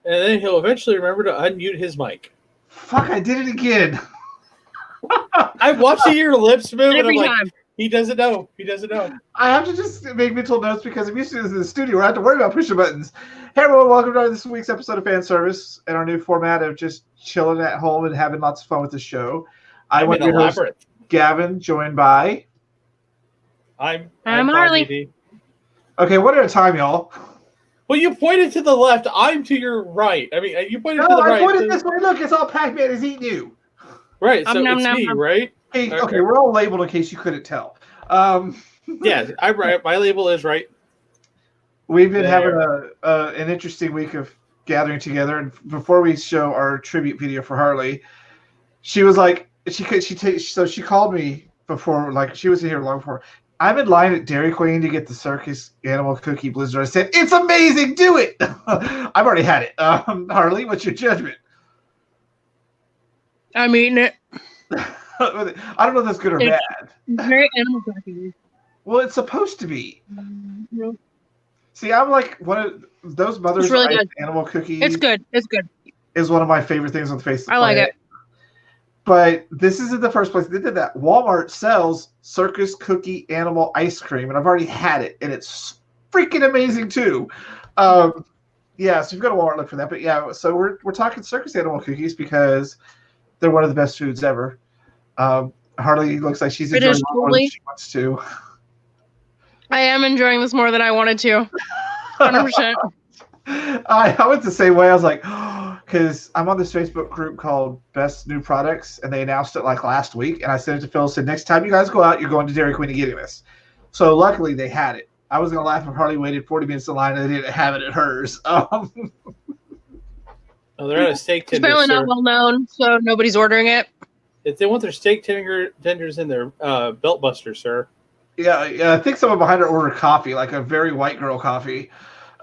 And then he'll eventually remember to unmute his mic. Fuck, I did it again. I'm watching your lips move, and I'm Every like, time. he doesn't know. He doesn't know. I have to just make mental notes because I'm used to this in the studio where I have to worry about pushing buttons. Hey everyone, welcome to this week's episode of Fanservice and our new format of just chilling at home and having lots of fun with the show. I'm want in your a host, labyrinth. Gavin, joined by... I'm Harley. BD. Okay, one at a time, y'all. Well, you pointed to the left. I'm to your right. I mean, you pointed to the right. I pointed this way. Look, it's all Pac-Man is eating you. Right, so it's me, right? Hey, okay, we're all labeled in case you couldn't tell. Yeah, I'm right. My label is right. We've been having an interesting week of gathering together, and before we show our tribute video for Harley, she was like, she called me before, like she was in here long before. I'm in line at Dairy Queen to get the circus animal cookie blizzard. I said, "It's amazing, do it." I've already had it. Harley, what's your judgment? I'm eating it. I don't know if that's good or bad. Very animal cookie. Well, it's supposed to be. See, I'm like one of those mothers. It's really good. Animal cookies. It's good. It's good. Is one of my favorite things on the face of the planet. I like it. But this isn't the first place they did that. Walmart sells circus cookie animal ice cream, and I've already had it, and it's freaking amazing too. Yeah, so you've got to Walmart look for that. But yeah, so we're talking circus animal cookies because they're one of the best foods ever. Harley looks like she's enjoying it more than she wants to. I am enjoying this more than I wanted to. 100%. I went the same way. I was like, because I'm on this Facebook group called Best New Products, and they announced it like last week. And I sent it to Phil and said, next time you guys go out, you're going to Dairy Queen and getting this. So luckily they had it. I was going to laugh if Harley waited 40 minutes in line and they didn't have it at hers. Oh, they're out of steak tenders. It's apparently not well known, so nobody's ordering it. If they want their steak tenders in their belt buster, sir. Yeah, I think someone behind her ordered coffee, like a very white girl coffee.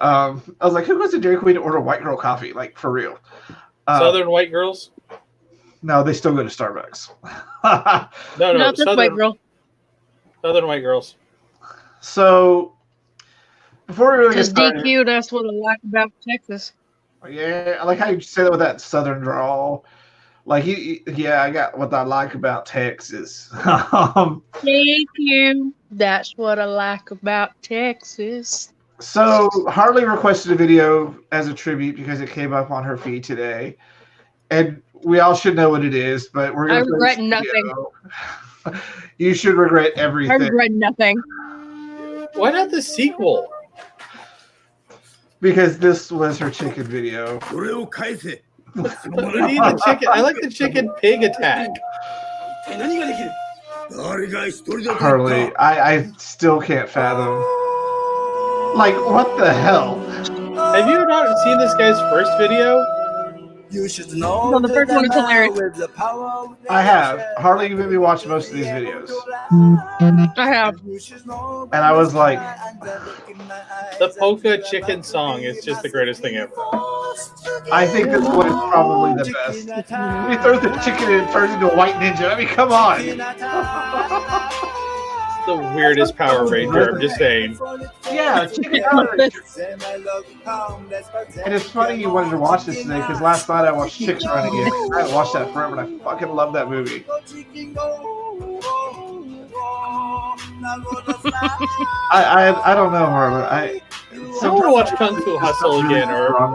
I was like, who goes to Dairy Queen to order white girl coffee? Like, for real. Southern white girls? No, they still go to Starbucks. No, not this white girl. Southern white girls. So, before we really get started... DQ, that's what I like about Texas. Yeah, I like how you say that with that Southern drawl. Like, yeah, I got what I like about Texas. Thank you. That's what I like about Texas. So Harley requested a video as a tribute because it came up on her feed today, and we all should know what it is. But we're going to regret nothing. You should regret everything. I regret nothing. Why not the sequel? Because this was her chicken video. We need the chicken. I like the chicken pig attack. Harley, I still can't fathom. Like, what the hell? Have you not seen this guy's first video? You should know. No, the first one is hilarious. I have. Harley made me watch most of these videos. I have. And I was like... The polka chicken song is just the greatest thing ever. I think this one is probably the best. He throws the chicken and turns into a white ninja. I mean, come on. The weirdest Power Ranger, I'm just saying. Yeah, chicken Power Ranger. And it's funny you wanted to watch this today because last night I watched Chicks Run again. I haven't watched that forever and I fucking love that movie. I don't know, Harlan. I want to watch Kung Fu Hustle again, or I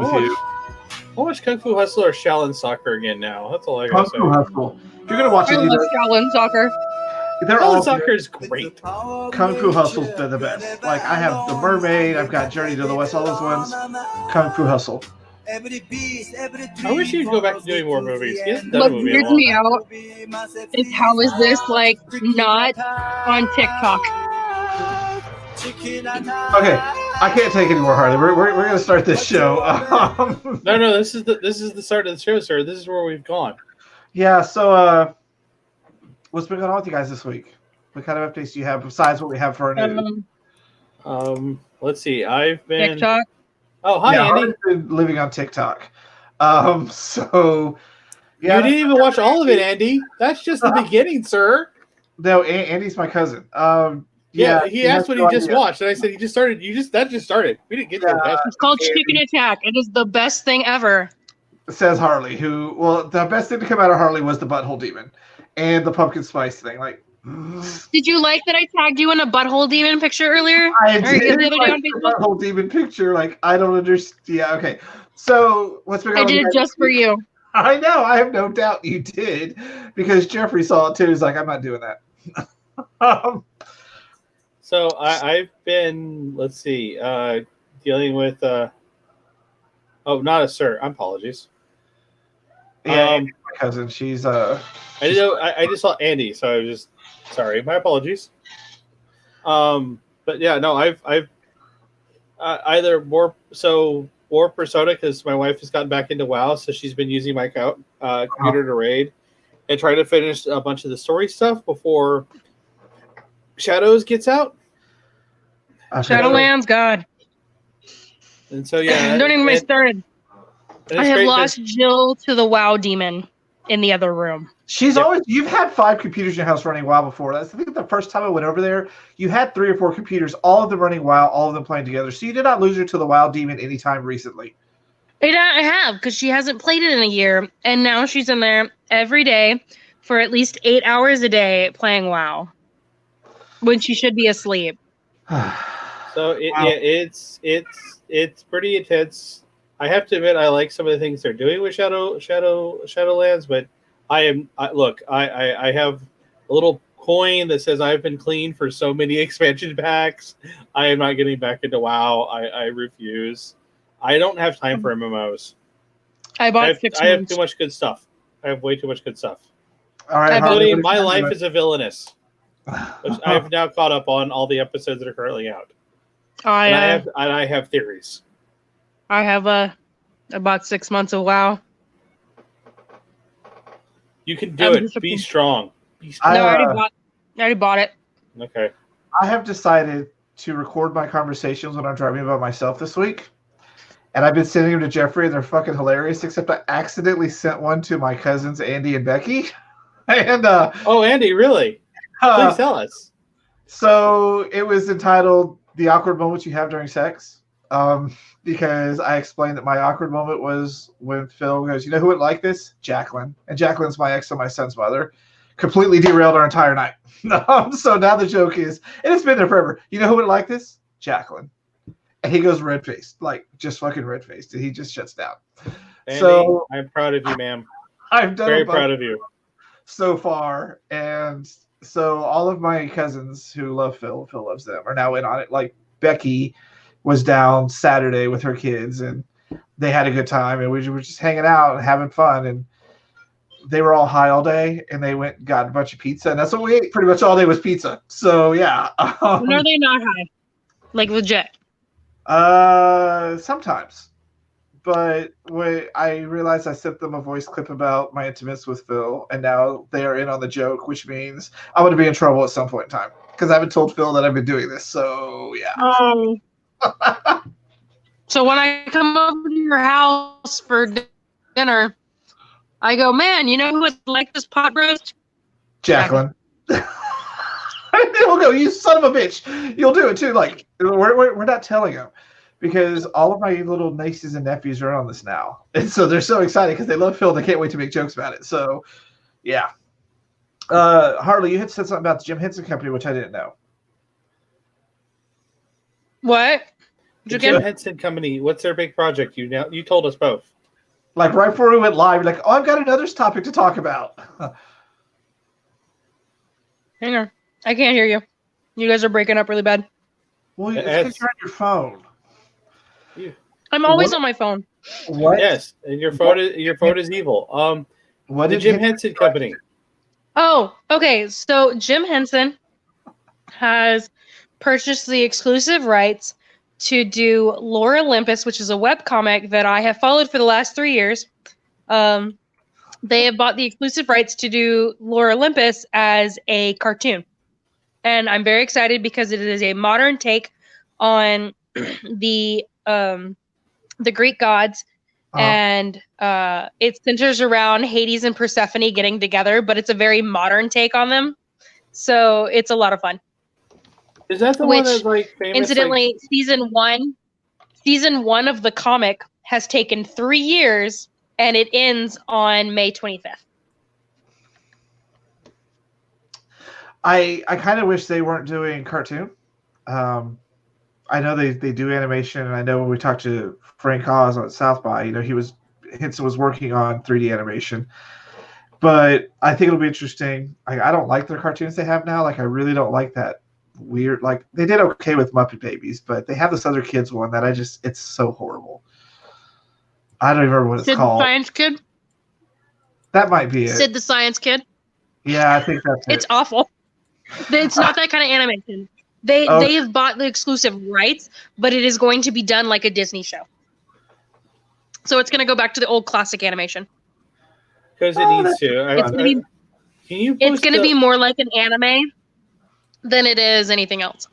watch Kung Fu Hustle or Shaolin Soccer again now. That's all I gotta say. Kung Fu Hustle. If you're gonna watch it, Shaolin Soccer. Shaolin Soccer is great. Kung Fu Hustle's the best. Like, I have The Mermaid, I've got Journey to the West, all those ones. Kung Fu Hustle. I wish you'd go back to doing more movies. What weirds me out is how is this like not on TikTok? Okay, I can't take any more, Harley. We're gonna start this show. No, this is the start of the show, sir. This is where we've gone. Yeah. So, what's been going on with you guys this week? What kind of updates do you have besides what we have for our news? Let's see. I've been TikTok. Oh, hi, Andy. I've been living on TikTok. So, yeah. You didn't even watch all of it, Andy. That's just the beginning, sir. No, Andy's my cousin. Yeah, he asked what he just watched, and I said that just started. We didn't get to that. It's called Chicken Attack. It is the best thing ever. Says Harley, the best thing to come out of Harley was the butthole demon and the pumpkin spice thing. Like, did you like that I tagged you in a butthole demon picture earlier? I did like the butthole demon picture. Like, I don't understand. Yeah, okay. So what's been going on? I did it just for you. I know. I have no doubt you did, because Jeffrey saw it too. He's like, I'm not doing that. So I've been, let's see, dealing with. Not a sir. Apologies. Yeah, my cousin. She's I didn't know. I just saw Andy, so I was just sorry. My apologies. But yeah, no, I've either more Persona, because my wife has gotten back into WoW, so she's been using my computer to raid and try to finish a bunch of the story stuff before Shadows gets out. Shadowlands, God. And so yeah, don't even get me started. I have lost Jill to the WoW demon in the other room. You've had 5 computers in your house running WoW before. I think the first time I went over there, you had 3 or 4 computers, all of them running WoW, all of them playing together. So you did not lose her to the WoW demon anytime recently. I have, because she hasn't played it in a year, and now she's in there every day for at least 8 hours a day playing WoW, when she should be asleep. So it's pretty intense. I have to admit, I like some of the things they're doing with Shadowlands, but I have a little coin that says I've been clean for so many expansion packs. I am not getting back into WoW. I refuse. I don't have time for MMOs. I have too much good stuff. I have way too much good stuff. All right, including My Life is a Villainous, which I have now caught up on all the episodes that are currently out. I have theories. I have about 6 months of WoW. You can do it. Be strong. I already bought it. Okay. I have decided to record my conversations when I'm driving by myself this week. And I've been sending them to Jeffrey, and they're fucking hilarious, except I accidentally sent one to my cousins, Andy and Becky. And Andy, really? Please tell us. So it was entitled The Awkward Moments You Have During Sex. Because I explained that my awkward moment was when Phil goes, you know who would like this? Jacqueline. And Jacqueline's my ex and my son's mother. Completely derailed our entire night. So now the joke is, and it's been there forever, you know who would like this? Jacqueline. And he goes red-faced, like just fucking red-faced. And he just shuts down. Andy, so I'm proud of you, ma'am. I've done very proud of you so far. And so all of my cousins who love Phil loves them, are now in on it. Like Becky was down Saturday with her kids, and they had a good time, and we were just hanging out and having fun, and they were all high all day, and they went and got a bunch of pizza, and that's what we ate pretty much all day was pizza. So yeah. When are they not high? Like legit? Sometimes. But when I realized I sent them a voice clip about my intimates with Phil, and now they are in on the joke, which means I'm going to be in trouble at some point in time, because I haven't told Phil that I've been doing this. So yeah. So when I come over to your house for dinner, I go, man, you know who would like this pot roast? Jacqueline. He'll go, you son of a bitch. You'll do it too. Like, we're not telling him, because all of my little nieces and nephews are on this now. And so they're so excited because they love Phil. They can't wait to make jokes about it. So, yeah. Harley, you had said something about the Jim Henson Company, which I didn't know. What? The Jim Henson Company, what's their big project? You told us both. Like right before we went live, like, oh, I've got another topic to talk about. Hang on. I can't hear you. You guys are breaking up really bad. Well, it's because you're on your phone. I'm always on my phone. What? Yes, and your phone is evil. What the Jim Henson Company? Oh, okay. So Jim Henson has purchased the exclusive rights to do Lore Olympus, which is a webcomic that I have followed for the last 3 years. They have bought the exclusive rights to do Lore Olympus as a cartoon. And I'm very excited because it is a modern take on the Greek gods. And it centers around Hades and Persephone getting together, but it's a very modern take on them. So it's a lot of fun. Is that the one that's like famous? Incidentally, like... season one of the comic has taken 3 years, and it ends on May 25th. I kind of wish they weren't doing cartoon. I know they do animation, and I know when we talked to Frank Oz on South by, Henson was working on 3D animation. But I think it'll be interesting. I don't like their cartoons they have now. Like, I really don't like that weird. Like, they did okay with Muppet Babies, but they have this other kids one that it's so horrible. I don't even remember what it's called. Sid the Science Kid? That might be it. Sid the Science Kid? Yeah, I think that's it. It's awful. It's not that kind of animation. They have bought the exclusive rights, but it is going to be done like a Disney show. So it's going to go back to the old classic animation. Because it needs to. It's going to be more like an anime than it is anything else.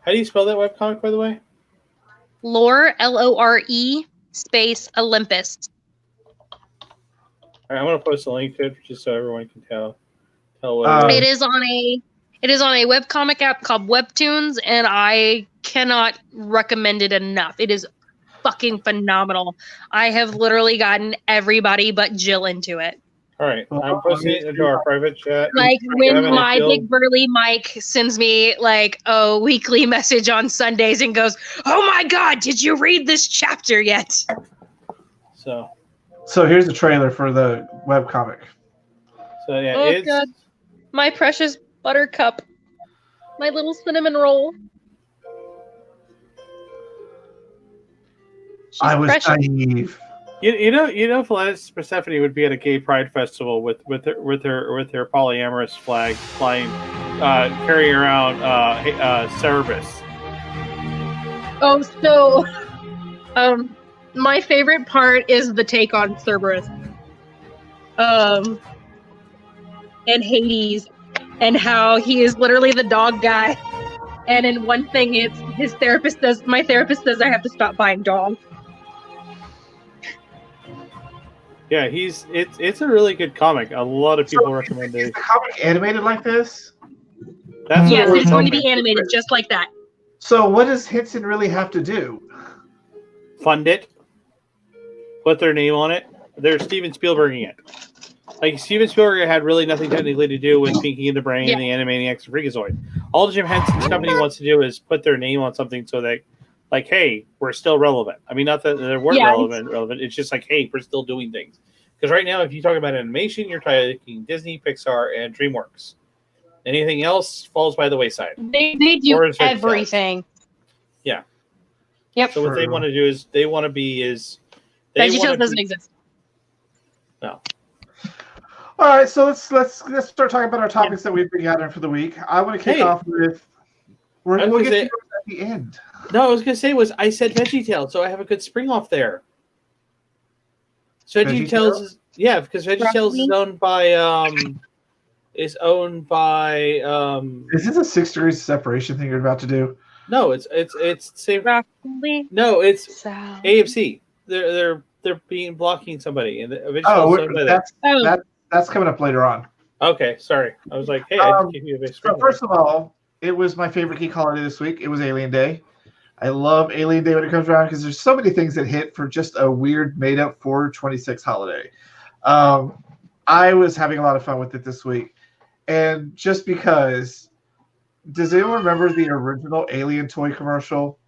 How do you spell that webcomic, by the way? Lore, Lore, space Olympus. All right, I'm going to post a link to it just so everyone can tell what it is on a webcomic app called Webtoons, and I cannot recommend it enough. It is fucking phenomenal. I have literally gotten everybody but Jill into it. All right, I'm posting it into our private chat. Like when my big burly Mike sends me like a weekly message on Sundays and goes, "Oh my God, did you read this chapter yet?" So here's the trailer for the webcomic. So yeah, oh God, my precious Buttercup, my little cinnamon roll. I was naive. You know, Persephone would be at a gay pride festival with her polyamorous flag flying, carrying around Fanservice. Oh, so, my favorite part is the take on Cerberus, and Hades, and how he is literally the dog guy. And in one thing, my therapist says I have to stop buying dogs. Yeah, it's a really good comic. A lot of people recommend it. Is the comic animated like this? Yes, it's going to be animated just like that. So what does Henson really have to do? Fund it. Put their name on it. They're Steven Spielberging it. Like, Steven Spielberg had really nothing technically to do with Pinky and the Brain and the Animating X and Freakazoid. All Jim Henson's company wants to do is put their name on something so that, like, hey, we're still relevant. I mean, not that they weren't relevant. It's just like, hey, we're still doing things. Because right now, if you talk about animation, you're talking Disney, Pixar, and DreamWorks. Anything else falls by the wayside. They do everything. Yeah. Yep. So what they want to do is VeggieTales doesn't exist. No. All right, so let's start talking about our topics that we've been gathering for the week. I want to kick off with. We'll get to at the end. No, I was going to say I said VeggieTales, so I have a good spring off there. So VeggieTales is because VeggieTales is owned by. Is this a 6 degrees separation thing you're about to do? No, it's same. No, it's AFC. They're blocking somebody, and that's coming up later on. Okay, sorry. I was like, hey, I just gave you a big spring. So first of all, it was my favorite geek holiday this week. It was Alien Day. I love Alien Day when it comes around because there's so many things that hit for just a weird made-up 4/26 holiday. I was having a lot of fun with it this week. And just because, does anyone remember the original Alien toy commercial?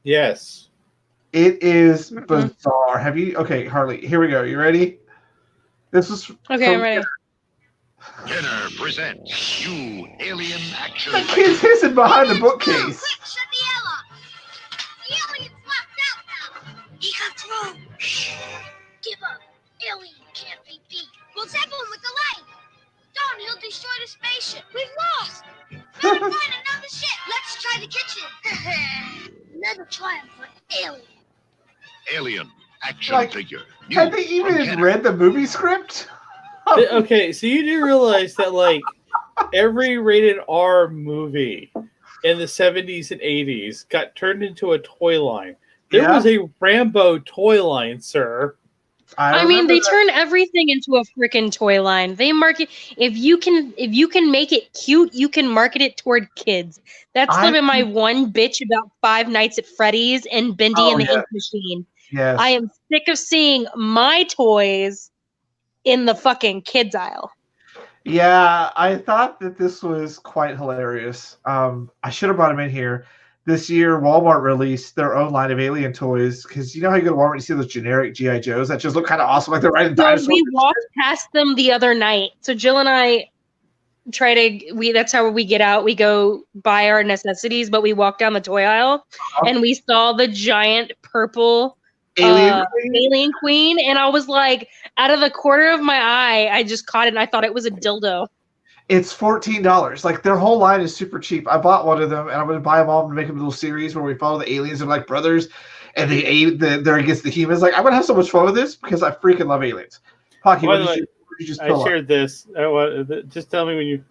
Yes. It is bizarre. Have you? Okay, Harley, here we go. You ready? This was... Okay, I'm ready. Kenner presents you Alien Action. The kid's hissing behind the bookcase. Quick, shut the airlock. The alien's locked out now. He got through. Shh. Give up. Alien can't be beat. We'll zap him with the light. Don't, he'll destroy the spaceship. We've lost. Better find another ship. Let's try the kitchen. Another triumph for Alien. Alien action figure. Had they even read the movie script? Okay, so you do realize that, like, every rated R movie in the 70s and 80s got turned into a toy line. There was a Rambo toy line, sir. I mean, they turn everything into a freaking toy line. They market if you can make it cute, you can market it toward kids. That's my one bitch about Five Nights at Freddy's and Bendy and the Ink Machine. Yes. I am sick of seeing my toys in the fucking kids aisle. Yeah, I thought that this was quite hilarious. I should have brought him in here. This year, Walmart released their own line of alien toys because you know how you go to Walmart and you see those generic GI Joes that just look kind of awesome, like they're riding dinosaurs. We walked past them the other night. So Jill and I that's how we get out. We go buy our necessities, but we walk down the toy aisle and we saw the giant purple alien queen, and I was like, out of the corner of my eye, I just caught it and I thought it was a dildo. It's $14. Like their whole line is super cheap. I bought one of them, and I'm going to buy them all and make them a little series where we follow the aliens and like brothers, and they're against the humans. Like I'm going to have so much fun with this because I freaking love aliens. Pocky, what did you just pull shared this. Just tell me when you.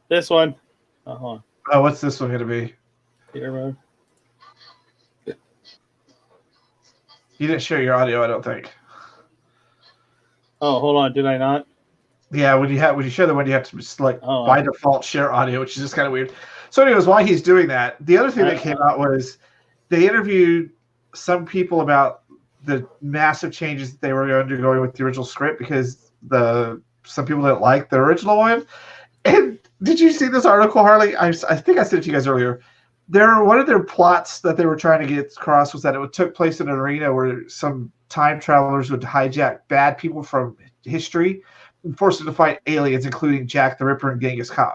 This one. Oh, what's this one going to be? Here, you didn't share your audio, I don't think. Oh, hold on. Did I not? Yeah, when you share the one, you have to select by default share audio, which is just kind of weird. So, anyways, while he's doing that, the other thing that came out was they interviewed some people about the massive changes that they were undergoing with the original script because some people didn't like the original one. And did you see this article, Harley? I think I sent it to you guys earlier. One of their plots that they were trying to get across was that it took place in an arena where some time travelers would hijack bad people from history and force them to fight aliens, including Jack the Ripper and Genghis Khan.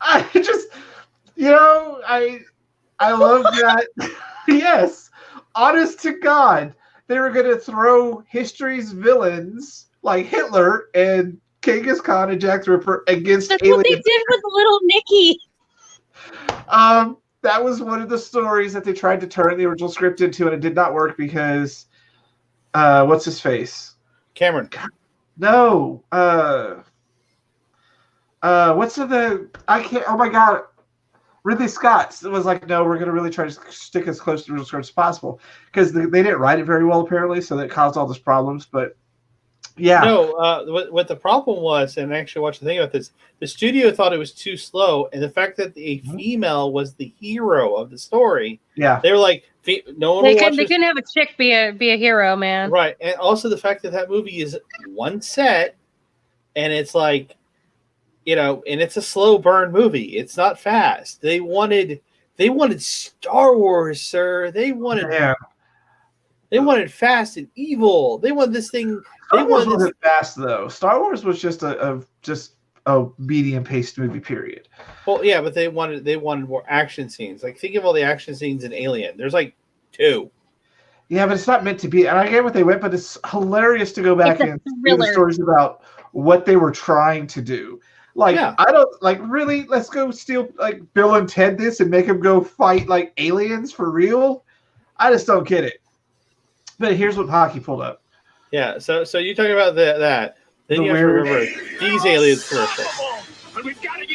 I just, I love that. Yes, honest to God, they were going to throw history's villains like Hitler and Genghis Khan and Jack the Ripper against aliens. That's what they did with little Nicky. That was one of the stories that they tried to turn the original script into, and it did not work because what's his face? Cameron. No. What's I can't. Oh my God. Ridley Scott was like, no, we're going to really try to stick as close to the original script as possible because they didn't write it very well apparently, so that caused all these problems. But yeah. No, what the problem was, and I actually watched the thing about this, the studio thought it was too slow, and the fact that a female was the hero of the story, they were like, no one. They couldn't have a chick be a hero, man. Right, and also the fact that movie is one set, and it's like, and it's a slow burn movie. It's not fast. They wanted Star Wars, sir. They wanted fast and evil. They wanted this thing. Star Wars wasn't fast though. Star Wars was just a medium-paced movie. Period. Well, yeah, but they wanted more action scenes. Like think of all the action scenes in Alien. There's like 2. Yeah, but it's not meant to be. And I get what they went, but it's hilarious to go back and see the stories about what they were trying to do. Like I don't really. Let's go steal like Bill and Ted this and make them go fight like aliens for real. I just don't get it. But here's what Hockey pulled up. Yeah, so you talking about that. Then you have to remember these aliens commercials.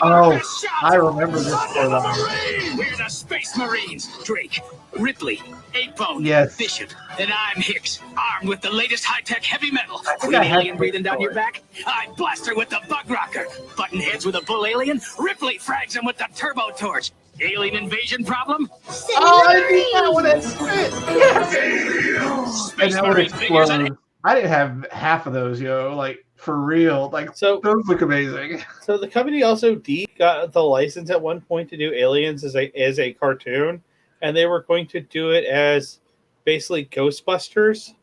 Oh, I remember this storyline. We're the Space Marines. Drake, Ripley, 8-Bone, Bishop, and I'm Hicks, armed with the latest high-tech heavy metal. Queen alien breathing down your back. I blast her with the bug rocker. Button heads with a bull alien. Ripley frags him with the turbo torch. Alien invasion problem? Oh, I think that would have spit. Yes. And that would explode. I didn't have half of those, like for real. Like those look amazing. So the company also got the license at one point to do Aliens as a cartoon, and they were going to do it as basically Ghostbusters.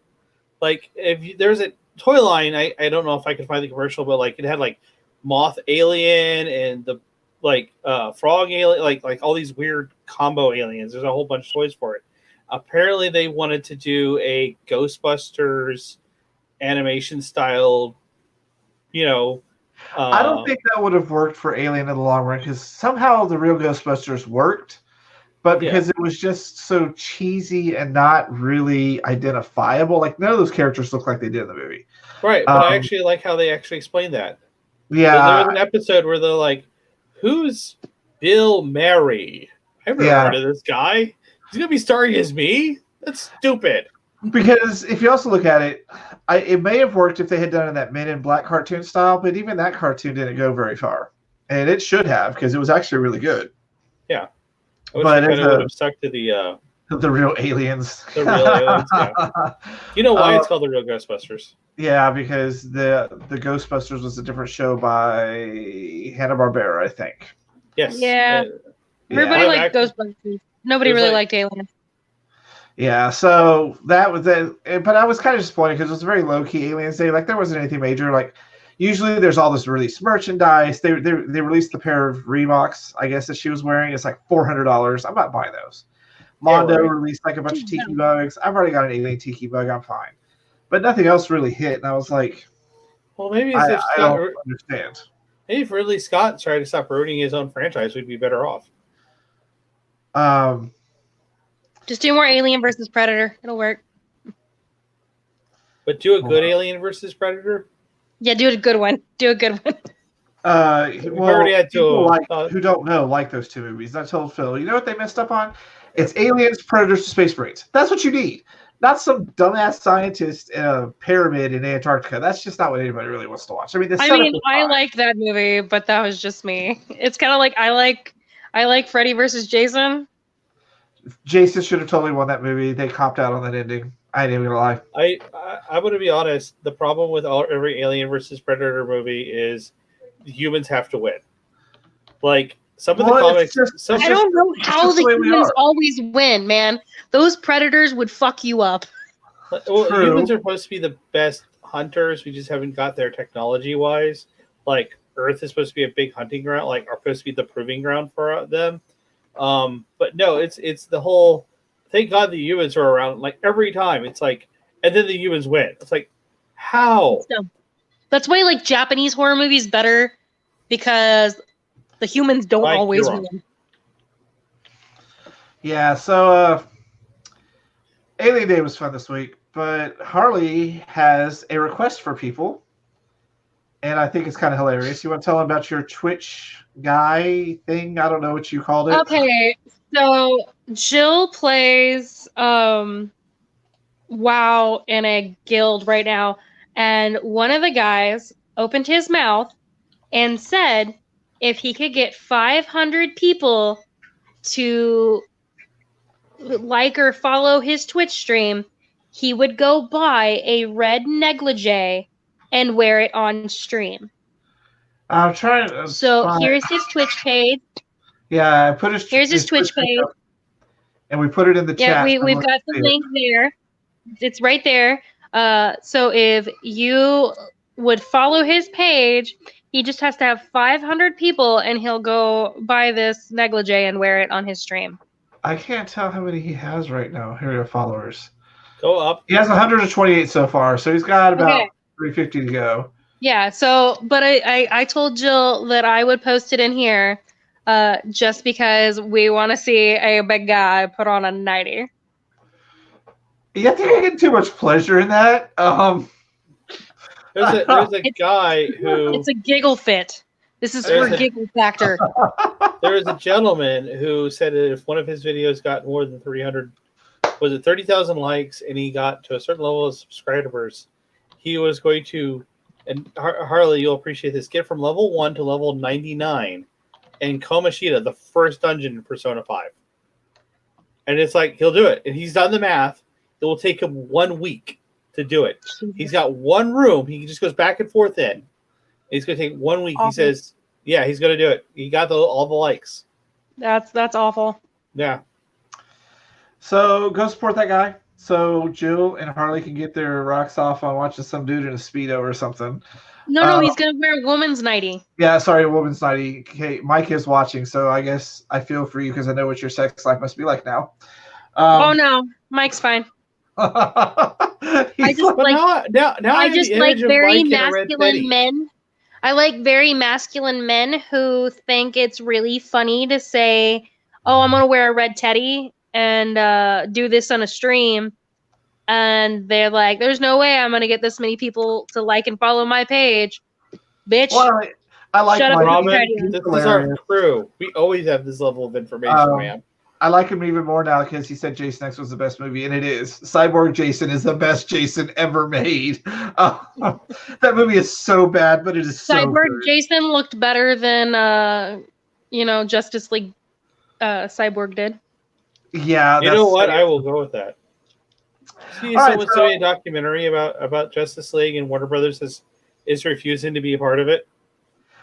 Like if there's a toy line, I don't know if I can find the commercial, but like it had like Moth Alien and the frog alien, like all these weird combo aliens. There's a whole bunch of toys for it. Apparently they wanted to do a Ghostbusters animation style, I don't think that would have worked for Alien in the long run because somehow the real Ghostbusters worked, but because it was just so cheesy and not really identifiable. Like none of those characters look like they did in the movie. Right, but I actually like how they actually explained that. Yeah. So there was an episode where they're like, who's Bill Murray? I've never heard of this guy. He's going to be starring as me? That's stupid. Because if you also look at it, it may have worked if they had done it in that Men in Black cartoon style, but even that cartoon didn't go very far. And it should have, because it was actually really good. Yeah. I wish they kind of would have stuck to the real aliens. The real aliens, yeah. You know why it's called The Real Ghostbusters? Yeah, because the Ghostbusters was a different show by Hanna-Barbera, I think. Yes. Yeah. Everybody liked Ghostbusters. Nobody really liked aliens. Yeah, so that was it. But I was kind of disappointed because it was a very low-key Aliens Day. Like, there wasn't anything major. Like, usually there's all this released merchandise. They released the pair of Reeboks, I guess, that she was wearing. It's like $400. I'm not buying those. Mondo released like a bunch of tiki bugs. I've already got an alien tiki bug. I'm fine. But nothing else really hit. And I was like, well, maybe I don't understand. Maybe if Ridley Scott tried to stop ruining his own franchise, we'd be better off. Just do more Alien versus Predator. It'll work. But do a good Alien versus Predator? Yeah, do a good one. Do a good one. Well, people who don't know like those two movies. I told Phil, you know what they messed up on? It's Aliens, Predators, Space Marines. That's what you need. Not some dumbass scientist in a pyramid in Antarctica. That's just not what anybody really wants to watch. I mean, I liked that movie, but that was just me. It's kind of like I like Freddy versus Jason. Jason should have totally won that movie. They copped out on that ending. I ain't even gonna lie. I'm gonna be honest. The problem with every Alien versus Predator movie is humans have to win. Like some of the comics, I don't know how the humans always win, man. Those predators would fuck you up. Well, humans are supposed to be the best hunters. We just haven't got there technology-wise. Like Earth is supposed to be a big hunting ground. Like are supposed to be the proving ground for them. But no, it's the whole. Thank God the humans are around. Like every time, it's like, and then the humans win. It's like, how? That's why like Japanese horror movies better because the humans don't always win. Yeah, so Alien Day was fun this week, but Harley has a request for people, and I think it's kind of hilarious. You want to tell them about your Twitch guy thing? I don't know what you called it. Okay, so Jill plays WoW in a guild right now, and one of the guys opened his mouth and said if he could get 500 people to like or follow his Twitch stream, he would go buy a red negligee and wear it on stream. I'm trying to. So here's his Twitch page. Yeah, I put here's his Twitch page. And we put it in the chat. Yeah, we've got the link there. It's right there. So if you would follow his page, he just has to have 500 people and he'll go buy this negligee and wear it on his stream. I can't tell how many he has right now. Here are followers. Go up. He has 128 so far, so he's got about 350 to go. Yeah, so, but I told Jill that I would post it in here just because we want to see a big guy put on a 90. Yeah, I think I get too much pleasure in that. There's a guy who... It's a giggle fit. This is for giggle factor. There is a gentleman who said that if one of his videos got more than 30,000 likes and he got to a certain level of subscribers, he was going to, and Harley, you'll appreciate this, get from level 1 to level 99 in Komashita, the first dungeon in Persona 5. And it's like, he'll do it. And he's done the math. It will take him 1 week to do it. He's got one room. He just goes back and forth in. He's going to take 1 week. Awful. He says, yeah, he's going to do it. He got all the likes. That's awful. Yeah. So go support that guy. So Jill and Harley can get their rocks off on watching some dude in a Speedo or something. No, he's going to wear a woman's nightie. Yeah, sorry, a woman's nightie. Okay, Mike is watching, so I guess I feel for you because I know what your sex life must be like now. Oh, no. Mike's fine. I just like very masculine men. I like very masculine men who think it's really funny to say, oh, I'm going to wear a red teddy and do this on a stream. And they're like, there's no way I'm going to get this many people to like and follow my page. Bitch. Well, I like Shut up, Robin. This is our crew. We always have this level of information, man. I like him even more now because he said Jason X was the best movie, and it is. Cyborg Jason is the best Jason ever made. That movie is so bad, but it is so Cyborg good. Jason looked better than Justice League Cyborg did. Yeah, you know what? I will go with that. See, someone's doing a documentary about Justice League, and Warner Brothers is refusing to be a part of it.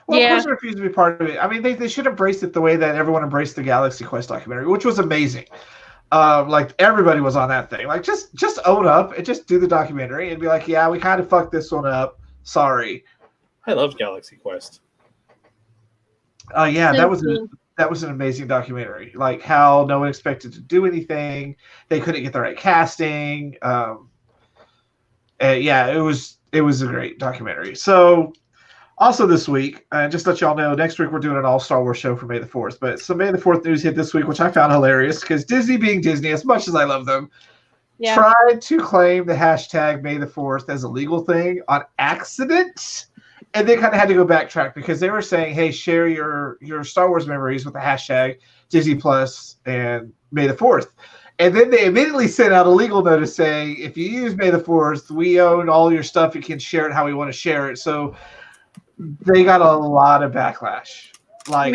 Well, of course, they refuse to be part of it. I mean, they should embrace it the way that everyone embraced the Galaxy Quest documentary, which was amazing. Like everybody was on that thing. Like just own up and just do the documentary and be like, yeah, we kind of fucked this one up. Sorry. I loved Galaxy Quest. Yeah, that was an amazing documentary. Like how no one expected to do anything. They couldn't get the right casting. Yeah, it was a great documentary. So. Also this week, just to let y'all know, next week we're doing an all Star Wars show for May the 4th. But some May the 4th news hit this week, which I found hilarious because Disney being Disney, as much as I love them, tried to claim the hashtag May the 4th as a legal thing on accident. And they kind of had to go backtrack because they were saying, hey, share your Star Wars memories with the hashtag Disney Plus and May the 4th. And then they immediately sent out a legal notice saying, if you use May the 4th, we own all your stuff. You can share it how we want to share it. So they got a lot of backlash. Like,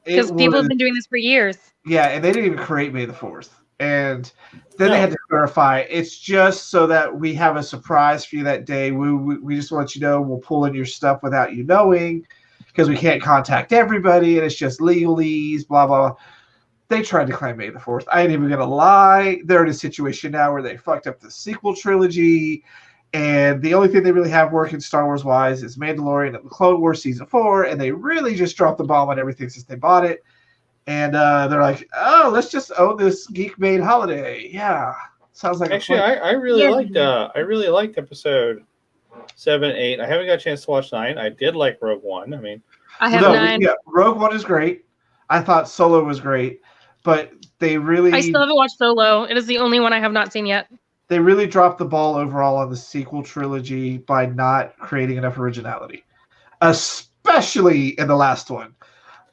because people have been doing this for years. Yeah, and they didn't even create May the 4th. And then they had to clarify, it's just so that we have a surprise for you that day. We just want you to know we'll pull in your stuff without you knowing because we can't contact everybody and it's just legalese, blah, blah, blah. They tried to claim May the 4th. I ain't even going to lie. They're in a situation now where they fucked up the sequel trilogy. And the only thing they really have working Star Wars wise is Mandalorian and the Clone Wars Season 4, and they really just dropped the bomb on everything since they bought it. And they're like, oh, let's just own this geek-made holiday. Yeah, sounds like actually I really liked episode 7, 8. I haven't got a chance to watch 9. I did like Rogue One. I mean, I have 9. Yeah, Rogue One is great. I thought Solo was great, but they really. I still haven't watched Solo. It is the only one I have not seen yet. They really dropped the ball overall on the sequel trilogy by not creating enough originality, especially in the last one.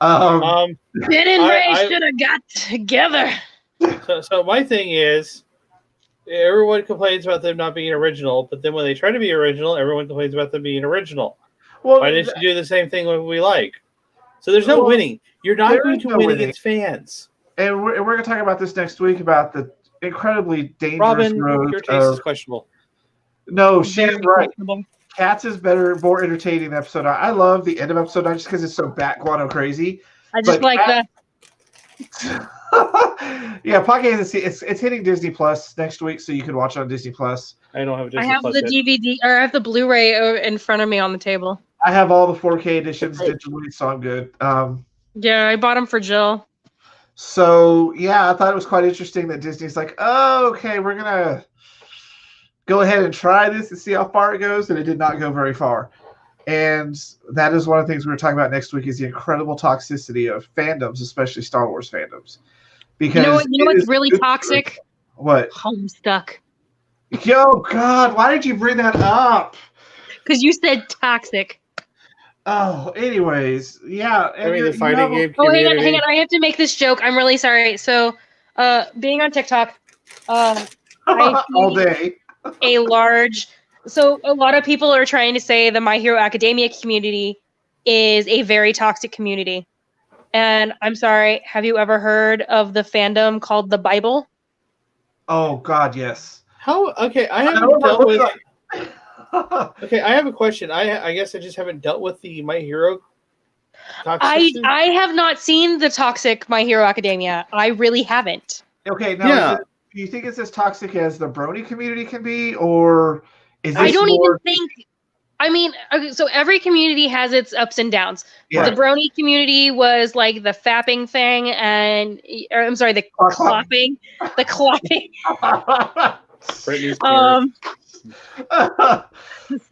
Ben and Ray should have got together. So my thing is, everyone complains about them not being original, but then when they try to be original, everyone complains about them being original. Well, why didn't you do the same thing when we like? So there's no winning. You're not going to win against fans. And we're going to talk about this next week about the incredibly dangerous Robin, road. Your taste is questionable. No, she's right. Cats is better, more entertaining than episode 9. I love the end of episode 9 just because it's so bat guano crazy. I just like that. Yeah, podcast it's hitting Disney Plus next week, so you can watch it on Disney Plus. I don't have a Disney Plus. I have Plus the DVD, or I have the Blu-ray in front of me on the table. I have all the 4K editions digitally, so I'm good. Yeah, I bought them for Jill. So, yeah, I thought it was quite interesting that Disney's like, oh, okay, we're going to go ahead and try this and see how far it goes, and it did not go very far. And that is one of the things we're talking about next week is the incredible toxicity of fandoms, especially Star Wars fandoms. Because you know what's really toxic? What? Homestuck. Yo, God, why did you bring that up? Because you said toxic. Oh, anyways, yeah. I mean, the fighting game community. Oh, hang on. I have to make this joke. I'm really sorry. So, being on TikTok, I all day. So a lot of people are trying to say the My Hero Academia community is a very toxic community. And I'm sorry, have you ever heard of the fandom called the Bible? Oh, God, yes. How? Okay, I haven't dealt with... Okay, I have a question. I guess I just haven't dealt with the My Hero toxicity. I have not seen the toxic My Hero Academia. I really haven't. Okay, now do you think it's as toxic as the brony community can be, or is this I don't even think... I mean, so every community has its ups and downs. Yeah. The brony community was like the fapping thing, the clopping. The clopping.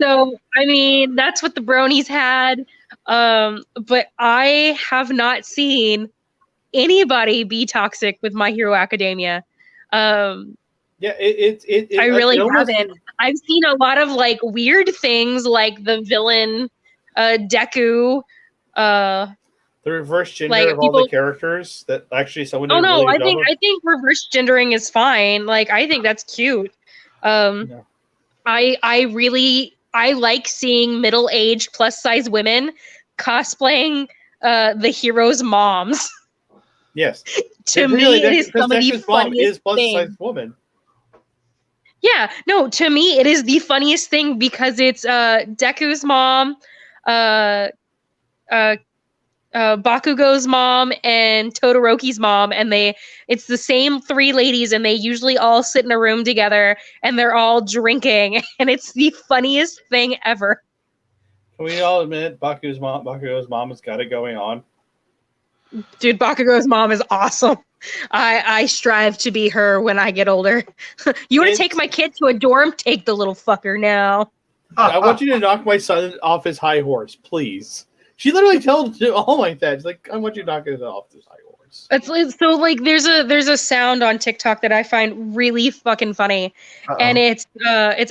So, I mean, that's what the bronies had. But I have not seen anybody be toxic with My Hero Academia. I really haven't. I've seen a lot of like weird things like the villain Deku The reverse gender Like, of all the characters that actually someone did Oh no, really good I think reverse gendering is fine. Like, I think that's cute. No. I like seeing middle-aged plus size women cosplaying the heroes' moms. Yes. To me, it is some of the Dexter's mom is funniest plus thing. size woman. Yeah, no, to me it is the funniest thing because it's Deku's mom, Bakugo's mom, and Todoroki's mom, and it's the same three ladies, and they usually all sit in a room together and they're all drinking, and it's the funniest thing ever. Can we all admit Bakugo's mom has got it going on? Dude, Bakugo's mom is awesome. I strive to be her when I get older. You want to take my kid to a dorm? Take the little fucker now. I want you to knock my son off his high horse, please. She literally told all like that. She's like, I want you to knock it off this high horse. So like there's a sound on TikTok that I find really fucking funny. And it's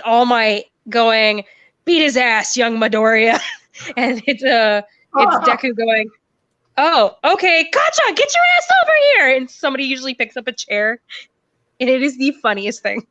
All Might going, beat his ass, young Midoriya. And it's Deku going, oh, okay, gotcha, get your ass over here. And somebody usually picks up a chair. And it is the funniest thing.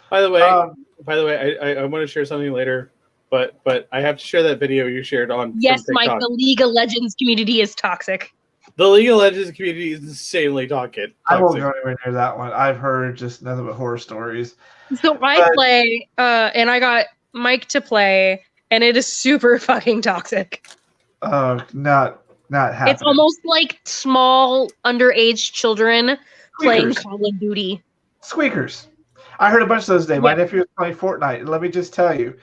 By the way, I want to share something later. But I have to share that video you shared on. Yes, Mike, the League of Legends community is toxic. The League of Legends community is insanely toxic. I won't go anywhere near that one. I've heard just nothing but horror stories. So I play, and I got Mike to play, and it is super fucking toxic. Not happening. It's almost like small underage children playing Call of Duty. Squeakers. I heard a bunch of those today. My nephew was playing Fortnite, and let me just tell you,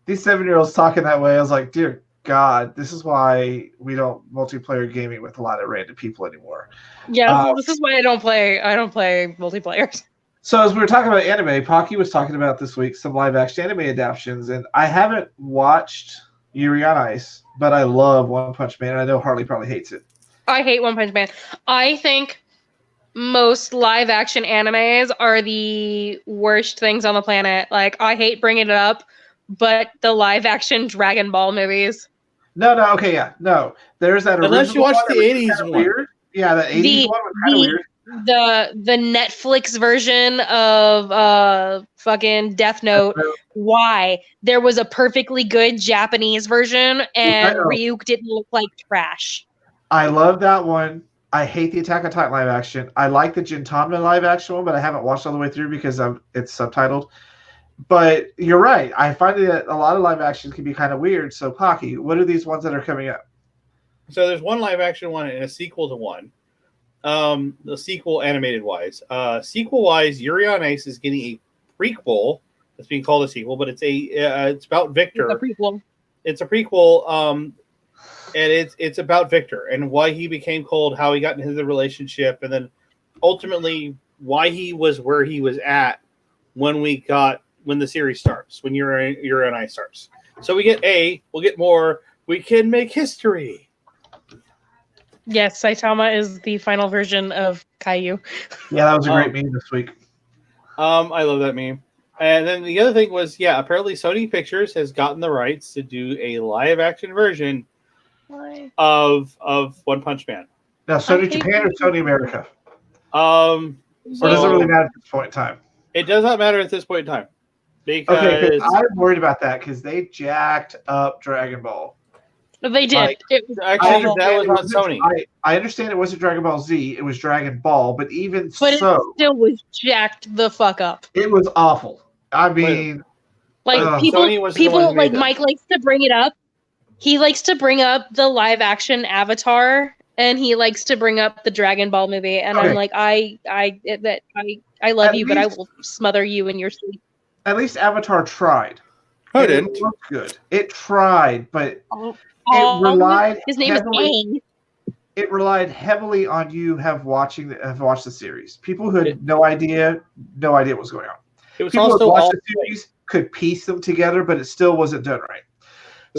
these 7-year-olds talking that way, I was like, dear God, this is why we don't multiplayer gaming with a lot of random people anymore. Yeah, this is why I don't play multiplayer. So as we were talking about anime, Pocky was talking about this week some live-action anime adaptations, and I haven't watched Yuri on Ice, but I love One Punch Man, and I know Harley probably hates it. I hate One Punch Man. I think most live-action animes are the worst things on the planet. Like, I hate bringing it up, but the live-action Dragon Ball movies. No, okay, yeah, no. There's that original unless you watch the 80s one. Weird. Yeah, the 80s one was kind of weird. The Netflix version of fucking Death Note. Why? There was a perfectly good Japanese version, and Ryuk didn't look like trash. I love that one. I hate the Attack on Titan live action. I like the Gintama live action one, but I haven't watched all the way through because it's subtitled. But you're right. I find that a lot of live actions can be kind of weird. So, Pocky, what are these ones that are coming up? So there's one live action one and a sequel to one. The sequel animated wise. Sequel wise, Yuri on Ice is getting a prequel. It's being called a sequel, but it's about Victor. It's a prequel. It's a prequel. And it's about Victor and why he became cold, how he got into the relationship, and then ultimately why he was where he was at when the series starts, when Yuri on Ice starts. So we'll get more. We can make history. Yes, Saitama is the final version of Kaiju. Yeah, that was a great meme this week. I love that meme. And then the other thing was, apparently Sony Pictures has gotten the rights to do a live action version of One Punch Man. Now, Sony Japan or Sony America? Or does it really matter at this point in time? It does not matter at this point in time. Because I'm worried about that because they jacked up Dragon Ball. They did. That was on Sony. I understand it wasn't Dragon Ball Z; it was Dragon Ball. But it still was jacked the fuck up. It was awful. I mean, people like Mike likes to bring it up. He likes to bring up the live action Avatar, and he likes to bring up the Dragon Ball movie. And I'm like, I love you, but I will smother you in your sleep. At least Avatar tried. It didn't. Looked good. It tried, but it relied. His name is Aang. It relied heavily on you have watched the series. People who had no idea what was going on. It was People also who watched the series could piece them together, but it still wasn't done right.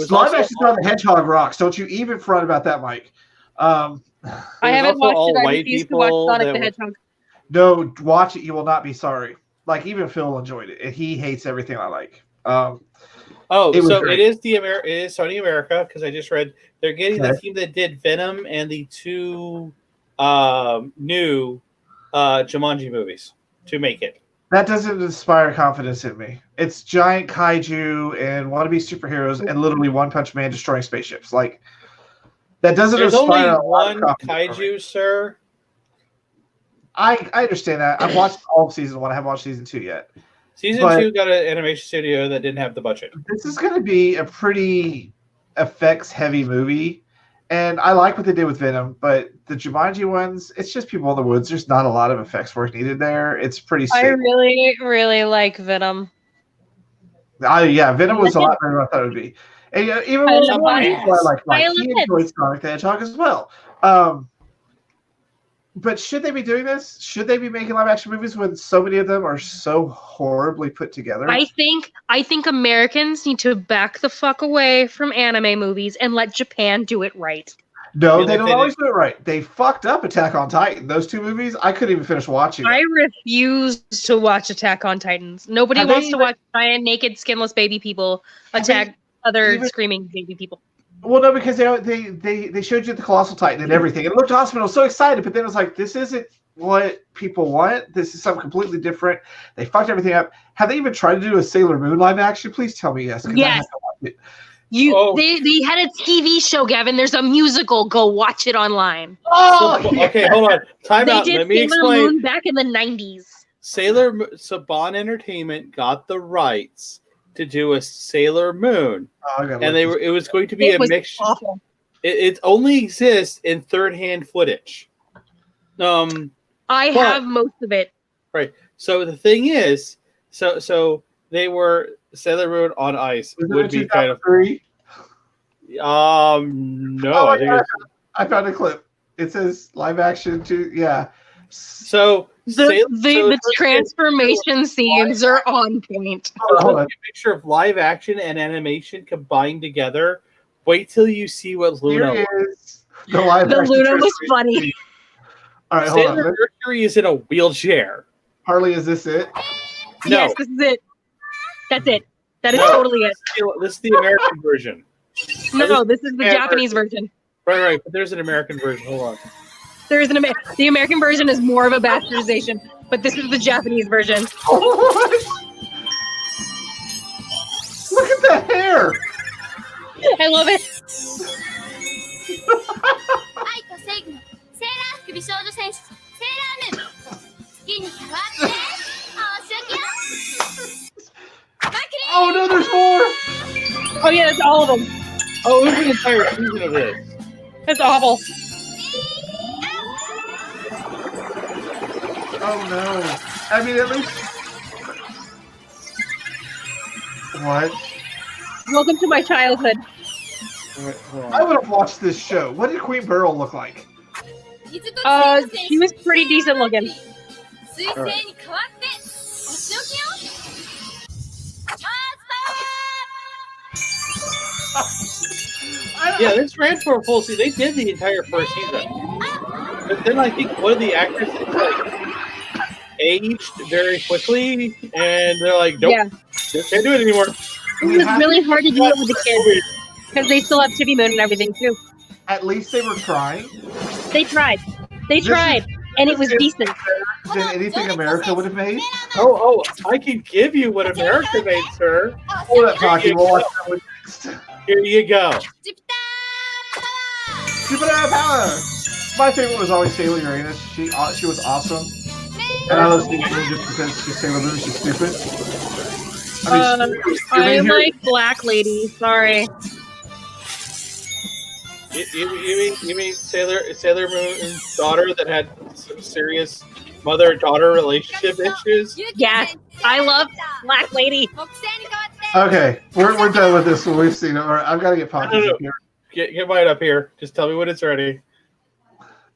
Live action on the Hedgehog rocks. Don't you even front about that, Mike? I haven't watched it. I refuse to watch Sonic the Hedgehog. No, watch it. You will not be sorry. Like, even Phil enjoyed it, and he hates everything I like. So it is it is Sony America, because I just read they're getting the team that did Venom and the 2 new Jumanji movies to make it. That doesn't inspire confidence in me. It's giant kaiju and wannabe superheroes and literally One Punch Man destroying spaceships. Like, that doesn't There's inspire only one kaiju, sir. I understand that. I've watched all of season 1. I haven't watched season 2 yet. Season 2 got an animation studio that didn't have the budget. This is going to be a pretty effects-heavy movie. And I like what they did with Venom, but the Jumanji ones, it's just people in the woods. There's not a lot of effects work needed there. It's pretty stable. I really, really like Venom. Venom was a lot better than I thought it would be. And even when he enjoyed Sonic the Hedgehog as well. But should they be doing this? Should they be making live action movies when so many of them are so horribly put together? I think Americans need to back the fuck away from anime movies and let Japan do it right. No, they don't always do it right. They fucked up Attack on Titan. Those 2 movies, I couldn't even finish watching them. I refuse to watch Attack on Titans. Nobody wants to watch giant, naked, skinless baby people attack other screaming baby people. Well, no, because they showed you the Colossal Titan and everything. It looked awesome. I was so excited, but then it was like, this isn't what people want. This is something completely different. They fucked everything up. Have they even tried to do a Sailor Moon live action? Please tell me yes. Yes. They had a TV show, Gavin. There's a musical. Go watch it online. Okay, hold on. Time out. Let me explain. Moon back in the 90s. Saban Entertainment got the rights to do a Sailor Moon, and it was going to be a mixture. It only exists in third-hand footage. I have most of it. Right. So the thing is, so they were Sailor Moon on Ice would be kind of. No, I found a clip. It says live action too. Yeah. So the transformation scenes are on point. A picture of live action and animation combined together. Wait till you see what Luna was. The Luna was funny. All right, Sailor Mercury is in a wheelchair. Harley, is this it? No. Yes, this is it. That's it. That is totally it. This is the American version. No, this is the Japanese version. Right. But there's an American version. Hold on. There is the American version is more of a bastardization, but this is the Japanese version. Look at the hair. I love it. Oh no, there's more. Oh yeah, that's all of them. Oh, it was an entire season of this. That's awful. Oh no. I mean, at least. What? Welcome to my childhood. I would have watched this show. What did Queen Beryl look like? She was pretty decent looking. Right. Yeah, this ran for a full season. They did the entire first season. But then I think one of the actors aged very quickly, and they're like, nope, can't do it anymore. It was really hard to do it with the kids because they still have Chibi Moon and everything too. At least they were trying. They tried, and it was decent. Than anything America would have made. Oh, I can give you what America made, sir. Hold up, Pocky. We'll watch that one next. Here you go. Jupiter Power. My favorite was always Sailor Uranus. She was awesome. And I love Sailor Moon just because she's Sailor Moon. She's stupid. I like Black Lady. Sorry. You mean Sailor Moon's daughter that had some serious mother-daughter relationship issues? Yes, I love Black Lady. Okay, we're done with this one. We've seen it. All right, I've got to get Pocky up here. Get mine up here. Just tell me when it's ready.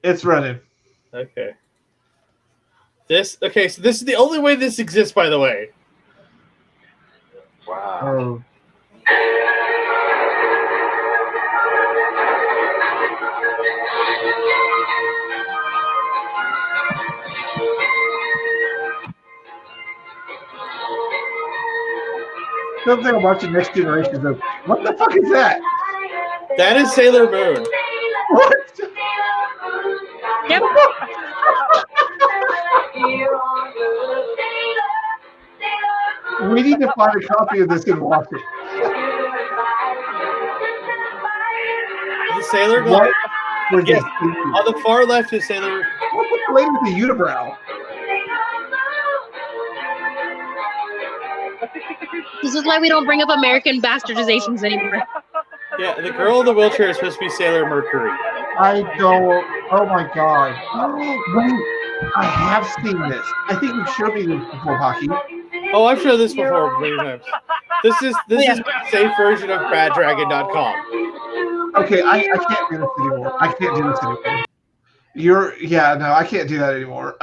It's running. Okay. So this is the only way this exists, by the way. Wow. film thing I'm watching Next Generation. Of, what the fuck is that? That is Sailor Moon. What? Yep. We need to find a copy of this and watch it. The Sailor Moon. What was Yes. this? On the far left is Sailor. What's the lady with the unibrow? This is why we don't bring up American bastardizations anymore. Yeah, the girl in the wheelchair is supposed to be Sailor Mercury. I don't. Oh my god. Wait, I have seen this. I think you've showed me this before, Hockey. Oh, I've shown this before many times. This is a safe version of BadDragon.com. Okay, I can't do this anymore. I can't do this anymore. I can't do that anymore.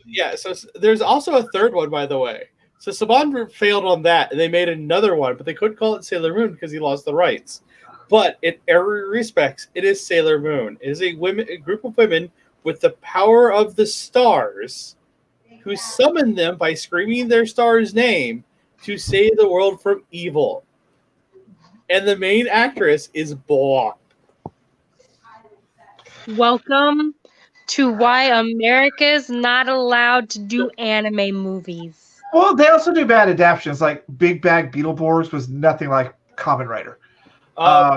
Yeah, so there's also a third one, by the way. So Saban failed on that, and they made another one, but they couldn't call it Sailor Moon because he lost the rights. But in every respect, it is Sailor Moon. It is a group of women with the power of the stars who summon them by screaming their star's name to save the world from evil. And the main actress is blonde. Welcome to why America's not allowed to do anime movies. Well, they also do bad adaptations. Like Big Bag Beetleborgs was nothing like Kamen Rider.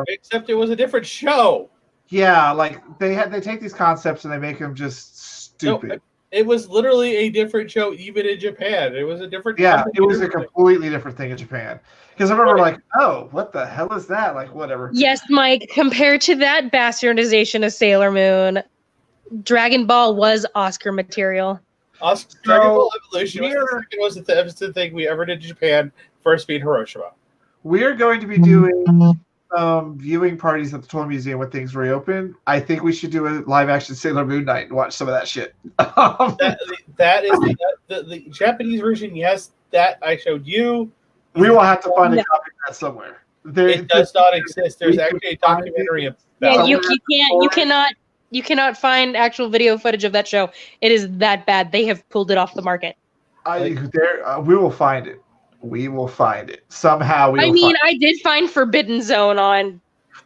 Except it was a different show. Yeah, like they take these concepts and they make them just stupid. No, it was literally a different show, even in Japan. It was a different. Yeah, it was a completely different thing in Japan. Because I remember, like, oh, what the hell is that? Like, whatever. Yes, Mike. Compared to that bastardization of Sailor Moon, Dragon Ball was Oscar material. Dragon Ball Evolution was the episode thing we ever did in Japan. First being Hiroshima. We're going to be doing viewing parties at the Toy Museum when things reopen. I think we should do a live action Sailor Moon night and watch some of that shit. That is the Japanese version. Yes, that I showed you. We will have to find a copy of that somewhere. It does not exist. There's actually a documentary about it. You cannot find actual video footage of that show. It is that bad. They have pulled it off the market. We will find it. We will find it somehow. I did find Forbidden Zone on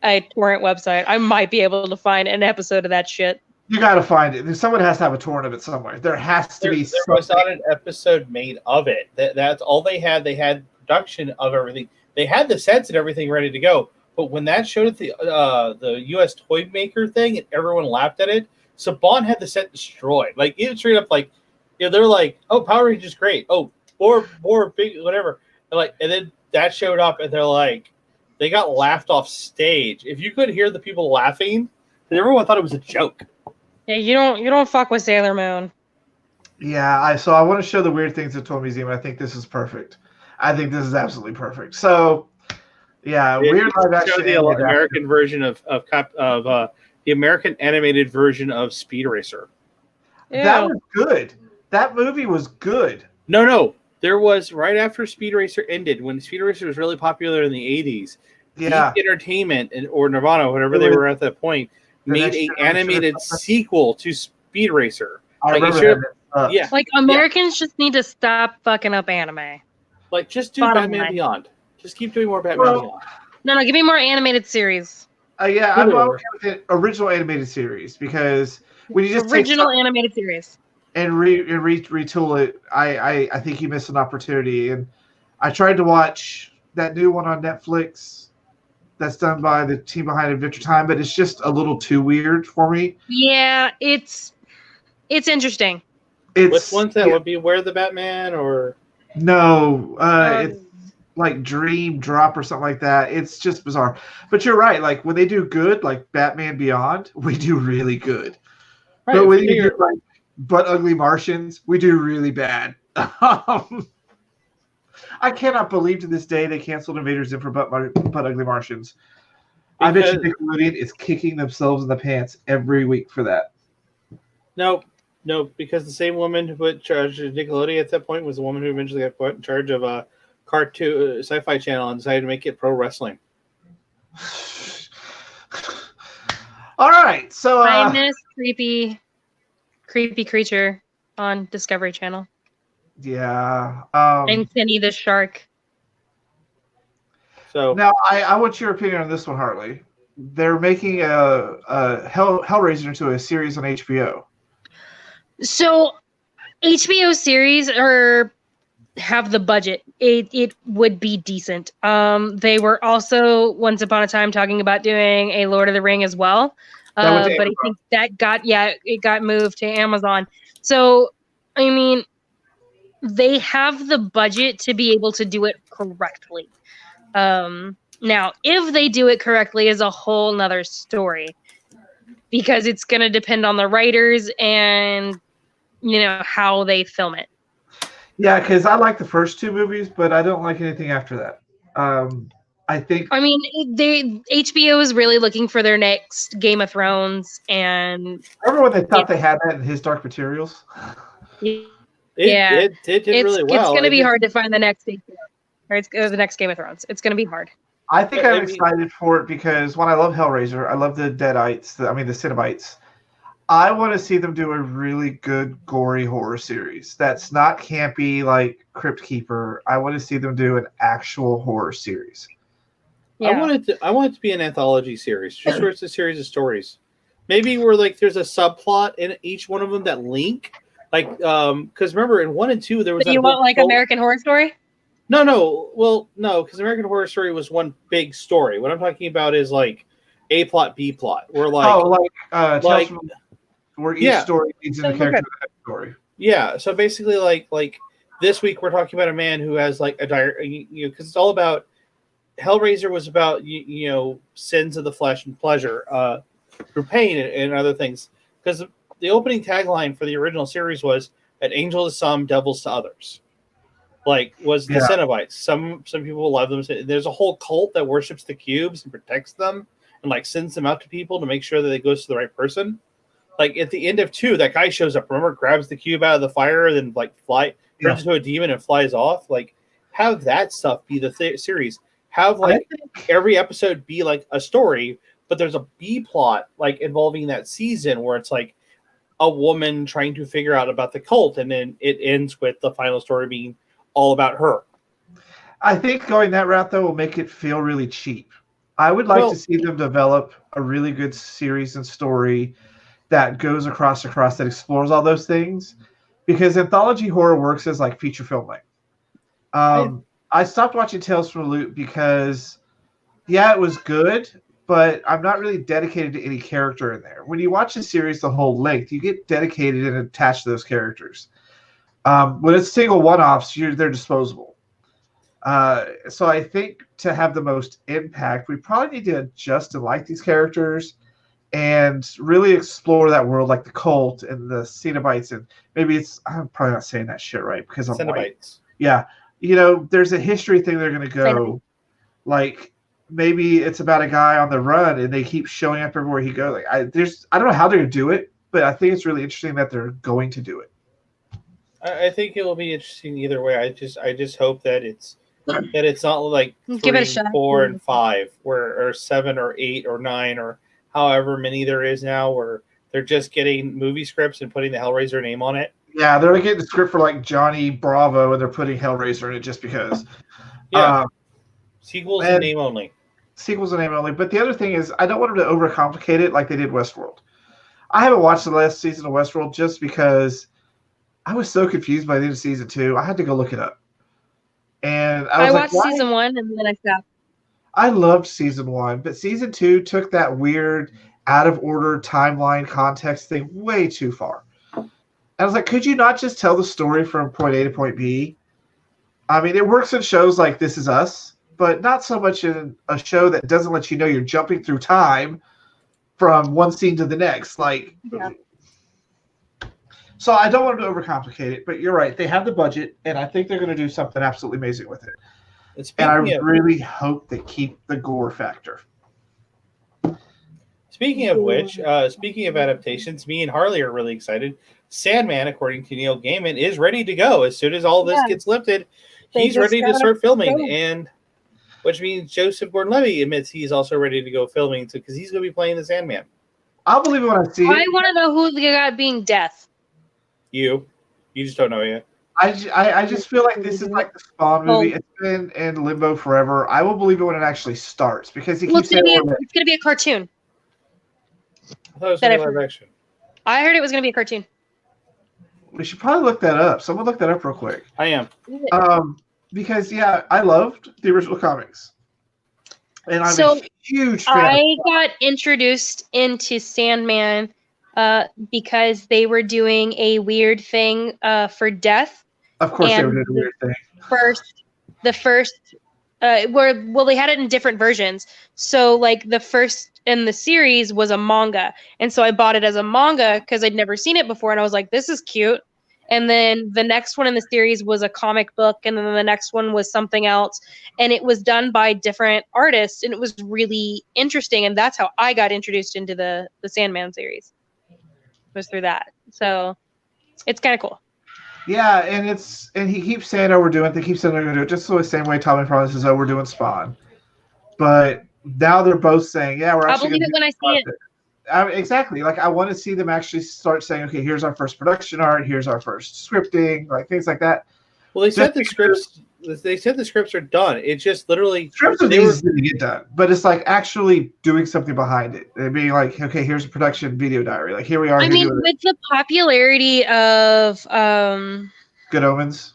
a torrent website. I might be able to find an episode of that shit. You got to find it. Someone has to have a torrent of it somewhere. There has to be. There was not an episode made of it. That's all they had. They had production of everything. They had the sets and everything ready to go. But when that showed at the U.S. toy maker thing and everyone laughed at it, Saban had the set destroyed. Like it was straight up like, they're like, oh, Power Rangers great. Oh, more big whatever. And then that showed up and they're like, they got laughed off stage. If you could hear the people laughing, everyone thought it was a joke. Yeah, you don't fuck with Sailor Moon. Yeah, I want to show the weird things at Toy Museum. I think this is perfect. I think this is absolutely perfect. So, yeah, weird live action. The American version of the American animated version of Speed Racer. Ew. That was good. That movie was good. No. There was right after Speed Racer ended, when Speed Racer was really popular in the 80s. Yeah. Deep Entertainment or Nirvana, whatever they were at that point, made an animated sequel to Speed Racer. I remember that. Yeah. Like Americans just need to stop fucking up anime. Like just do Batman Beyond. Just keep doing more Batman Beyond. No, give me more animated series. Yeah, I'm okay with the original animated series because when you just animated series and retool it, I think you missed an opportunity. And I tried to watch that new one on Netflix that's done by the team behind Adventure Time, but it's just a little too weird for me. Yeah, it's interesting. Which one's that? Would be Where the Batman or no? It's like Dream Drop or something like that. It's just bizarre. But you're right. Like when they do good, like Batman Beyond, we do really good. Right, but when you do like But Ugly Martians, we do really bad. I cannot believe to this day they canceled Invader Zim for But Ugly Martians. I bet you Nickelodeon is kicking themselves in the pants every week for that. No, because the same woman who put charge of Nickelodeon at that point was the woman who eventually got put in charge of cartoon Sci-Fi Channel and decided to make it pro wrestling. All right, so I miss creepy creature on Discovery Channel. Yeah, and Kenny the Shark. So now I want your opinion on this one, Harley. They're making a Hellraiser into a series on HBO. So HBO series have the budget. It would be decent. They were also once upon a time talking about doing a Lord of the Ring as well. But I think that got moved to Amazon. So I mean, they have the budget to be able to do it correctly. Now, if they do it correctly is a whole nother story, because it's going to depend on the writers and how they film it. Yeah, because I like the first two movies, but I don't like anything after that. I mean, HBO is really looking for their next Game of Thrones, and remember when they thought they had that in His Dark Materials? It did really well. It's going to be hard to find the next the next Game of Thrones. It's going to be hard. I think I'm excited for it because when I love Hellraiser, I love the Deadites, the Cenobites. I want to see them do a really good gory horror series that's not campy like Crypt Keeper. I want to see them do an actual horror series. Yeah. I want it to be an anthology series, just where it's a series of stories. Maybe where like there's a subplot in each one of them that link. Like, because remember in 1 and 2 there was. So you want like American Horror Story? No. Well, no, because American Horror Story was one big story. What I'm talking about is like A plot, B plot. Where like where each story leads into the character of the next story. Yeah. So basically, like this week we're talking about a man who has like a dire, because it's all about. Hellraiser was about sins of the flesh and pleasure through pain and other things. Because the opening tagline for the original series was "An angel to some, devils to others." Like was the Cenobites. Some people love them. There's a whole cult that worships the cubes and protects them and like sends them out to people to make sure that it goes to the right person. Like at the end of 2, that guy shows up. Remember, grabs the cube out of the fire, and then like turns into a demon and flies off. Like have that stuff be the series. Have like every episode be like a story, but there's a B plot like involving that season where it's like a woman trying to figure out about the cult, and then it ends with the final story being all about her. I think going that route though will make it feel really cheap. I would like to see them develop a really good series and story that goes across that explores all those things, because anthology horror works as like feature film length. I stopped watching Tales from the Loop because, it was good, but I'm not really dedicated to any character in there. When you watch a series the whole length, you get dedicated and attached to those characters. When it's single one-offs, they're disposable. So I think to have the most impact, we probably need to adjust and like these characters and really explore that world, like the cult and the Cenobites, and maybe I'm probably not saying that shit right because I'm Cenobites. White. Yeah. There's a history thing they're going to go, like maybe it's about a guy on the run and they keep showing up everywhere he goes. Like I don't know how they're going to do it, but I think it's really interesting that they're going to do it. I think it will be interesting either way. I just hope that it's not like 3, 4, and 5, or 7 or 8 or 9 or however many there is now, where they're just getting movie scripts and putting the Hellraiser name on it. Yeah, they're getting the script for like Johnny Bravo, and they're putting Hellraiser in it just because. Yeah. Sequels and name only. Sequels and name only. But the other thing is, I don't want them to overcomplicate it like they did Westworld. I haven't watched the last season of Westworld just because I was so confused by the end of season 2. I had to go look it up. And I watched season 1 and then I stopped. I loved season 1, but season 2 took that weird out of order timeline context thing way too far. I was like, could you not just tell the story from point A to point B? I mean, it works in shows like This Is Us, but not so much in a show that doesn't let you know you're jumping through time from one scene to the next. So I don't want them to overcomplicate it, but you're right. They have the budget, and I think they're going to do something absolutely amazing with it. And I really hope they keep the gore factor. Speaking of which, speaking of adaptations, me and Harley are really excited. Sandman, according to Neil Gaiman, is ready to go. As soon as all this gets lifted, he's ready to start filming. And which means Joseph Gordon-Levitt admits he's also ready to go filming because he's going to be playing the Sandman. I'll believe it when I see it. I want to know who the guy being Death. You just don't know yet. I just feel like this is like the Spawn movie. It's been in limbo forever. I will believe it when it actually starts because he keeps saying it's gonna be a cartoon. I thought it was gonna be live action. I heard it was gonna be a cartoon. We should probably look that up. Someone look that up real quick. I am. Because I loved the original comics. And I'm a huge fan. I got introduced into Sandman because they were doing a weird thing for Death. Of course, they were doing a weird thing. The first, they had it in different versions. So, like, the first in the series was a manga. And so I bought it as a manga because I'd never seen it before. And I was like, this is cute. And then the next one in the series was a comic book. And then the next one was something else. And it was done by different artists. And it was really interesting. And that's how I got introduced into the Sandman series. Was through that. So it's kind of cool. Yeah, and he keeps saying, "Oh, we're doing it." They keep saying they're going to do it, just the same way Tommy promises, "Oh, we're doing Spawn." But now they're both saying, "Yeah, we're actually." I'll believe it when I see it. Exactly. Like I want to see them actually start saying, "Okay, here's our first production art. Here's our first scripting," like things like that. Well, they said the scripts. They said the scripts are done. It's just literally scripts are easy to get done, but it's like actually doing something behind it. It being like, okay, here's a production video diary. Like here we are. I mean, with the popularity of Good Omens.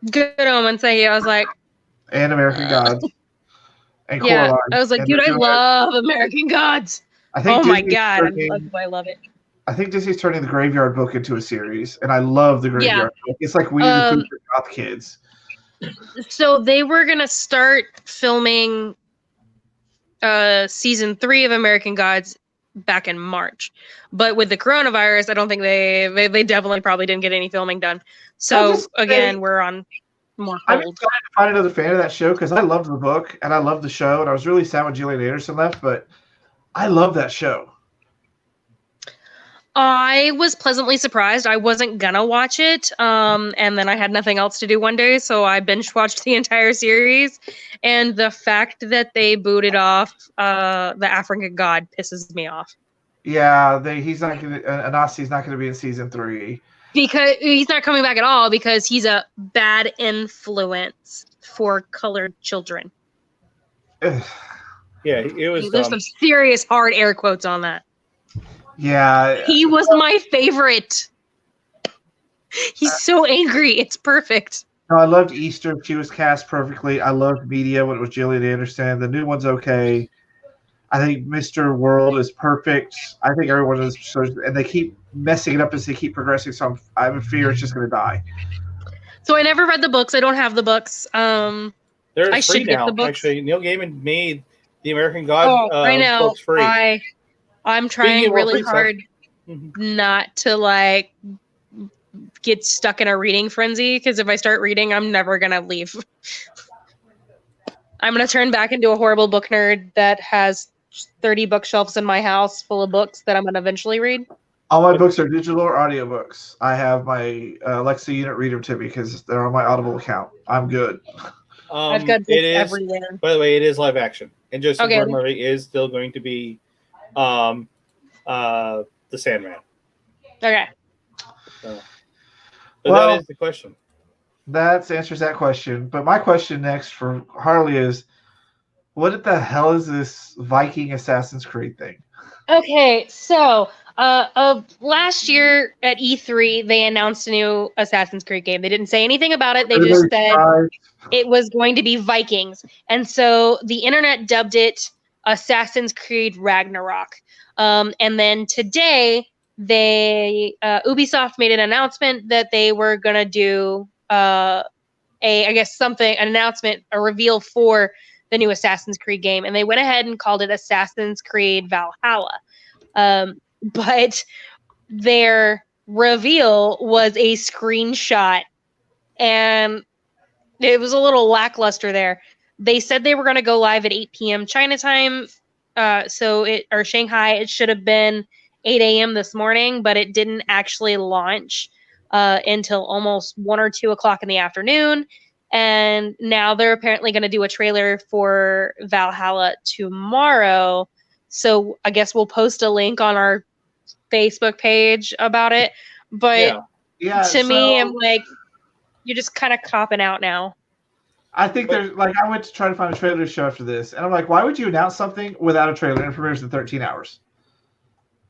Good Omens, I was like, and American Gods. And yeah, Coraline. I was like, dude, I love American Gods. I think my god, I love it. I think Disney's turning the Graveyard Book into a series, and I love the Graveyard Book. It's like Winnie the Pooh for goth kids. So they were gonna start filming season 3 of American Gods back in March, but with the coronavirus, I don't think they definitely probably didn't get any filming done. So again, we're on more hold. I'm trying to find another fan of that show because I loved the book and I loved the show, and I was really sad when Gillian Anderson left, but I love that show. I was pleasantly surprised. I wasn't gonna watch it, and then I had nothing else to do one day, so I binge watched the entire series. And the fact that they booted off the African God pisses me off. Yeah, he's not gonna. Anasi's not gonna be in season 3 because he's not coming back at all because he's a bad influence for colored children. Yeah, it was. There's some serious hard air quotes on that. Yeah. He was my favorite. He's so angry. It's perfect. No, I loved Easter. She was cast perfectly. I loved Media when it was Gillian Anderson. The new one's okay. I think Mr. World is perfect. I think everyone is, and they keep messing it up as they keep progressing. So I'm in fear it's just going to die. So I never read the books. I don't have the books. They're free now. Actually, Neil Gaiman made the American God books free. I'm trying really hard not to like get stuck in a reading frenzy because if I start reading, I'm never gonna leave. I'm gonna turn back into a horrible book nerd that has 30 bookshelves in my house full of books that I'm gonna eventually read. All my books are digital or audiobooks. I have my Alexa unit reader to me because they're on my Audible account. I'm good. I've got books everywhere. By the way, it is live action, and just movie is still going to be the Sandman. Okay. That is the question. That answers that question. But my question next for Harley is, what the hell is this Viking Assassin's Creed thing? Okay, so last year at E3, they announced a new Assassin's Creed game. They didn't say anything about it. They just said it was going to be Vikings. And so the internet dubbed it Assassin's Creed Ragnarok. And then today, Ubisoft made an announcement that they were going to do an announcement, a reveal for the new Assassin's Creed game. And they went ahead and called it Assassin's Creed Valhalla. But their reveal was a screenshot, and it was a little lackluster there. They said they were going to go live at 8 p.m. China time, or Shanghai. It should have been 8 a.m. this morning, but it didn't actually launch until almost 1 or 2 o'clock in the afternoon. And now they're apparently going to do a trailer for Valhalla tomorrow. So I guess we'll post a link on our Facebook page about it. But to me, I'm like, You're just kind of copping out now. I think there's like I went to try to find a trailer to show after this, and I'm like, why would you announce something without a trailer and it premieres in 13 hours?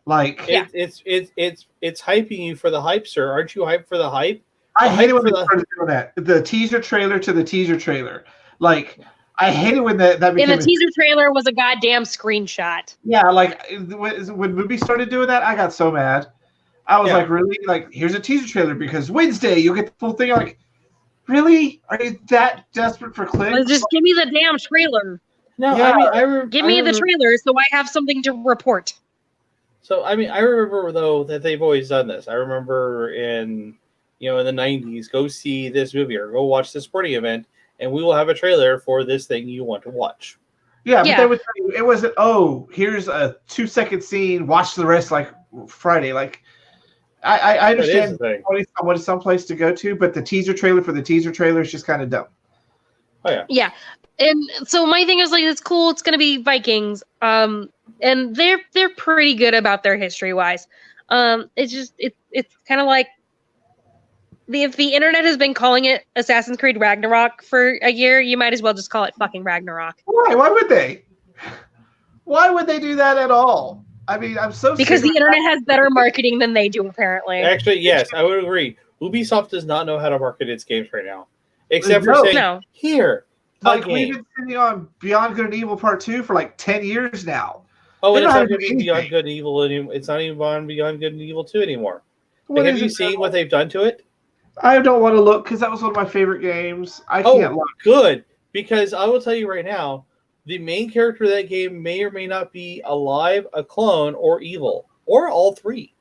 Like it's hyping you for the hype, sir. Aren't you hyped for the hype? I hate it when they started doing that. The teaser trailer to the teaser trailer. Like I hate it when that became. And the teaser trailer was a goddamn screenshot. Yeah, like when movies started doing that, I got so mad. I was like, really? Like, here's a teaser trailer because Wednesday you'll get the full thing. Like, really? Are you that desperate for clicks? Well, just give me the damn trailer. No, yeah. I mean, give me the trailer so I have something to report. So I mean, I remember though that they've always done this. I remember in the 90s, go see this movie or go watch this sporting event, and we will have a trailer for this thing you want to watch. Yeah, but they would tell you it wasn't. Oh, here's a 2-second scene. Watch the rest like Friday. Like, I understand what is someplace to go to, but the teaser trailer for the teaser trailer is just kind of dumb. Oh yeah. Yeah, and so my thing is like, it's cool. It's gonna be Vikings. And they're pretty good about their history wise. It's just it's kind of like if the internet has been calling it Assassin's Creed Ragnarok for a year, you might as well just call it fucking Ragnarok. Why? Why would they? Why would they do that at all? I mean, I'm so because the internet has better marketing than they do, apparently. Actually, yes, I would agree. Ubisoft does not know how to market its games right now, except for saying, "Here, like we've been sitting on Beyond Good and Evil Part 2 for like 10 years now." Oh, and it's not going to be Beyond Good and Evil anymore. It's not even Beyond Good and Evil 2 anymore. Like, have you seen what they've done to it? I don't want to look because that was one of my favorite games. I can't look. Good, because I will tell you right now, the main character of that game may or may not be alive, a clone, or evil, or all three.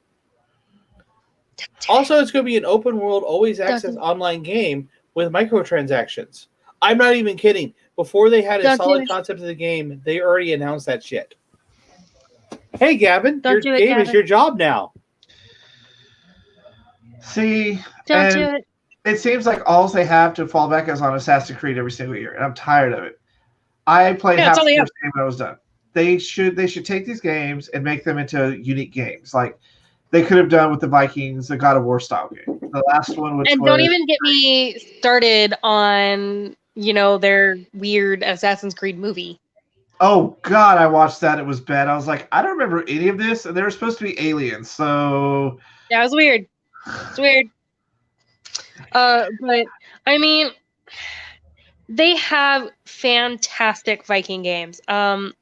Also, it's going to be an open world, always access online game with microtransactions. I'm not even kidding. Before they had a solid concept of the game, they already announced that shit. Hey, Gavin, your game is your job now. See, don't do it. It seems like all they have to fall back is on Assassin's Creed every single year, and I'm tired of it. I played half the first game when I was done. They should take these games and make them into unique games, like they could have done with the Vikings, the God of War style game. The last one, which and don't even get me started on their weird Assassin's Creed movie. Oh God, I watched that. It was bad. I was like, I don't remember any of this, and they were supposed to be aliens. So yeah, it was weird. It's weird. But I mean, they have fantastic Viking games. The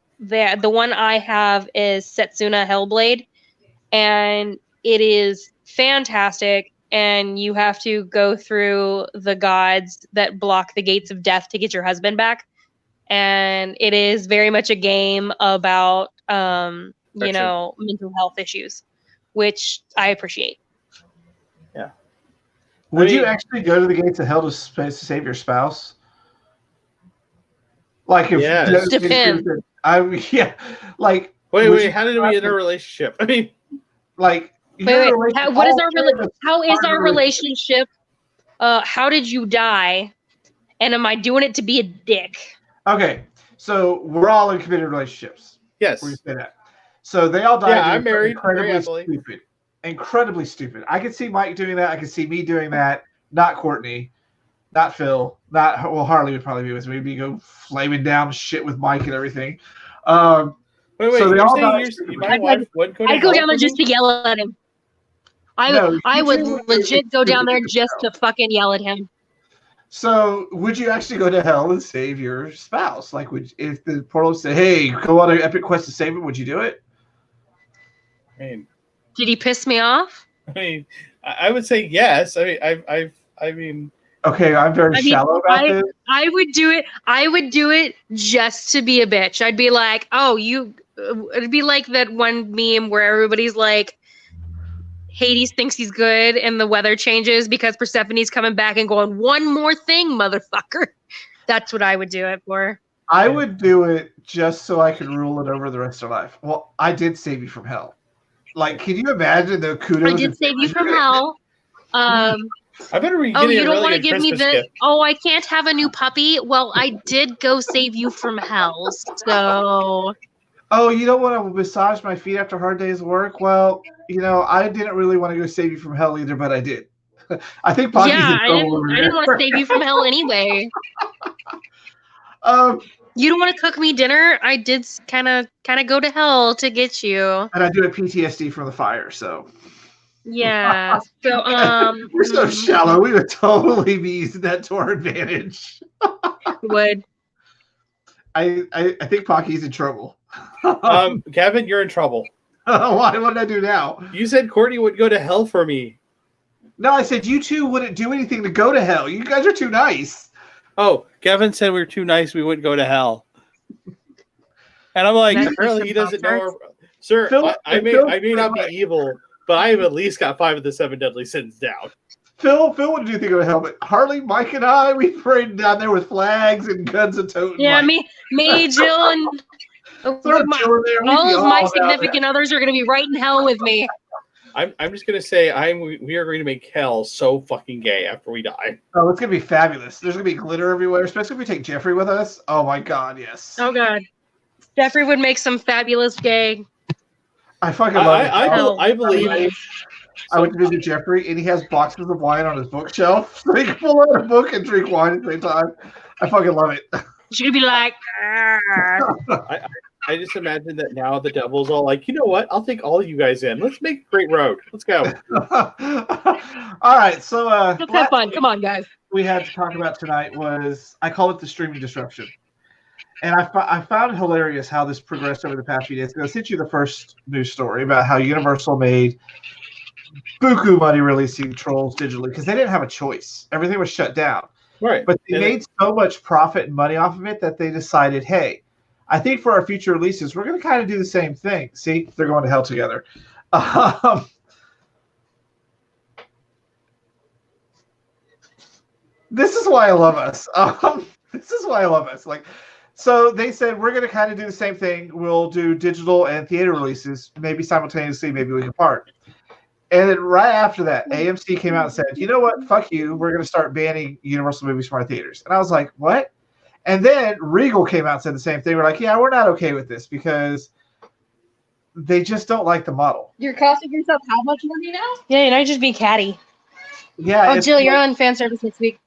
one I have is Setsuna Hellblade, and it is fantastic. And you have to go through the gods that block the gates of death to get your husband back. And it is very much a game about, mental health issues, which I appreciate. Yeah. Would you actually go to the gates of hell to save your spouse? Like if depends. Like wait, how did we enter a relationship? I mean, like wait. How is our relationship? How did you die? And am I doing it to be a dick? Okay, so we're all in committed relationships. Yes. We say that. So they all died. Yeah, I'm married. Incredibly stupid. I could see Mike doing that. I could see me doing that. Not Courtney. Not Phil. Harley would probably be with me. We'd go flaming down shit with Mike and everything. Wait. So they all died. I'd go down there just to yell at him. I would legit go down there just to fucking yell at him. So, would you actually go to hell and save your spouse? Like, if the portal said, "Hey, go on an epic quest to save him," would you do it? I did he piss me off? I would say yes. I mean. Okay, I'm very shallow about this. I would do it. I would do it just to be a bitch. I'd be like, "Oh, you." It'd be like that one meme where everybody's like, Hades thinks he's good and the weather changes because Persephone's coming back and going, "One more thing, motherfucker." That's what I would do it for. I would do it just so I could rule it over the rest of life. Well, I did save you from hell. Like, can you imagine the kudos? I did save you from hell. I better be you don't want to give me the gift. Oh, I can't have a new puppy. Well, I did go save you from hell, so. Oh, you don't want to massage my feet after a hard day's work? Well, I didn't really want to go save you from hell either, but I did. I think Pocky's in I trouble over didn't want to save you from hell anyway. You don't want to cook me dinner. I did kind of go to hell to get you. And I do have PTSD from the fire, so. Yeah. So we're so shallow. We would totally be using that to our advantage. Would. I think Pocky's in trouble. Kevin, you're in trouble. Why? What did I do now? You said Courtney would go to hell for me. No, I said you two wouldn't do anything to go to hell. You guys are too nice. Oh, Kevin said we were too nice. We wouldn't go to hell. And I'm like, apparently he doesn't know. Sir, I may not be evil, but I have at least got 5 of the 7 deadly sins down. Phil wouldn't do anything to hell, but Harley, Mike, and I, we paraded down there with flags and guns and totem. Yeah, me, Jill, and all of my significant others are going to be right in hell with me. I'm just going to say we are going to make hell so fucking gay after we die. Oh, it's going to be fabulous. There's going to be glitter everywhere, especially if we take Jeffrey with us. Oh my God, yes. Oh God. Jeffrey would make some fabulous gay. I fucking love it. I believe. I went to visit Jeffrey, and he has boxes of wine on his bookshelf, so he can pull out a book and drink wine at the same time. I fucking love it. She's gonna be like, I just imagine that now the devil's all like, you know what? I'll take all of you guys in. Let's make a great road. Let's go. All right, so let's have fun. Come on, guys. We had to talk about tonight was I call it the streaming disruption. And I found it hilarious how this progressed over the past few days. I sent you the first news story about how Universal made buku money releasing Trolls digitally because they didn't have a choice. Everything was shut down. Right. But they made so much profit and money off of it that they decided, hey, I think for our future releases, we're going to kind of do the same thing. See, they're going to hell together. This is why I love us. This is why I love us. So they said, we're going to kind of do the same thing. We'll do digital and theater releases, maybe simultaneously, maybe we can part. And then right after that, AMC came out and said, you know what? Fuck you. We're going to start banning Universal movies from our theaters. And I was like, what? And then Regal came out and said the same thing. We're like, yeah, we're not okay with this because they just don't like the model. You're costing yourself how much money now? Yeah, you know, just be catty. Yeah. Oh, Jill, you're on Fanservice next week.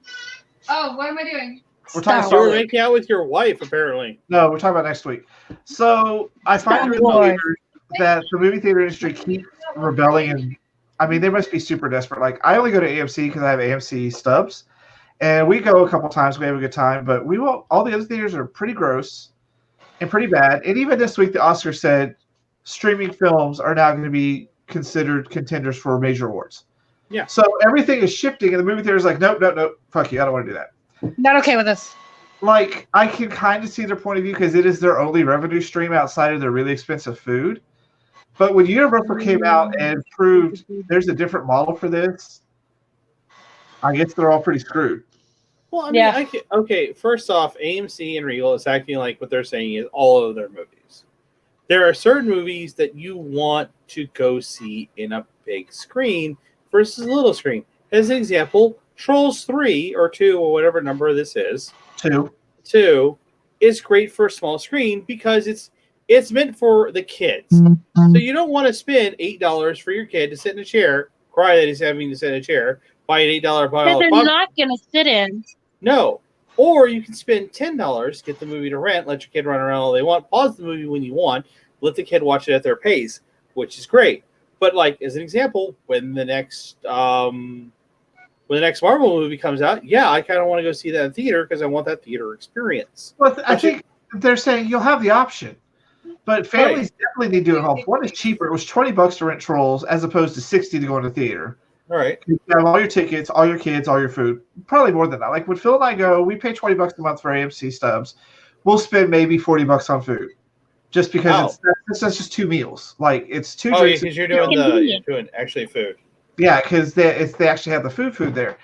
Oh, what am I doing? We're talking Star Wars. You were making out with your wife, apparently. No, we're talking about next week. So I find it weird that the movie theater industry keeps rebelling, and I mean, they must be super desperate. Like, I only go to AMC because I have AMC stubs, and we go a couple times. We have a good time, but we will. All the other theaters are pretty gross and pretty bad. And even this week, the Oscars said streaming films are now going to be considered contenders for major awards. Yeah. So everything is shifting, and the movie theater is like, nope, fuck you, I don't want to do that. Not okay with this. Like, I can kind of see their point of view because it is their only revenue stream outside of their really expensive food. But when Universal came out and proved there's a different model for this, I guess they're all pretty screwed. Well, I mean, okay, first off, AMC and Regal is acting like what they're saying is all of their movies. There are certain movies that you want to go see in a big screen versus a little screen. As an example, Trolls 3 or 2 or whatever number this is. 2 is great for a small screen because it's meant for the kids. So you don't want to spend $8 for your kid to sit in a chair, cry that he's having to sit in a chair, buy an $8 bottle. That they're not going to sit in. No. Or you can spend $10, get the movie to rent, let your kid run around all they want, pause the movie when you want, let the kid watch it at their pace, which is great. But like as an example, when the next Marvel movie comes out, yeah, I kind of want to go see that in theater because I want that theater experience. Well, I think they're saying you'll have the option, but families definitely need to do it at home. One is cheaper; it was $20 to rent Trolls as opposed to $60 to go into theater. All right, you have all your tickets, all your kids, all your food. Probably more than that. Like when Phil and I go, we pay $20 a month for AMC stubs. We'll spend maybe $40 on food, just because it's just 2 meals. Like it's 2 drinks. Oh, because you're doing actually food. Yeah, because they actually have the food there.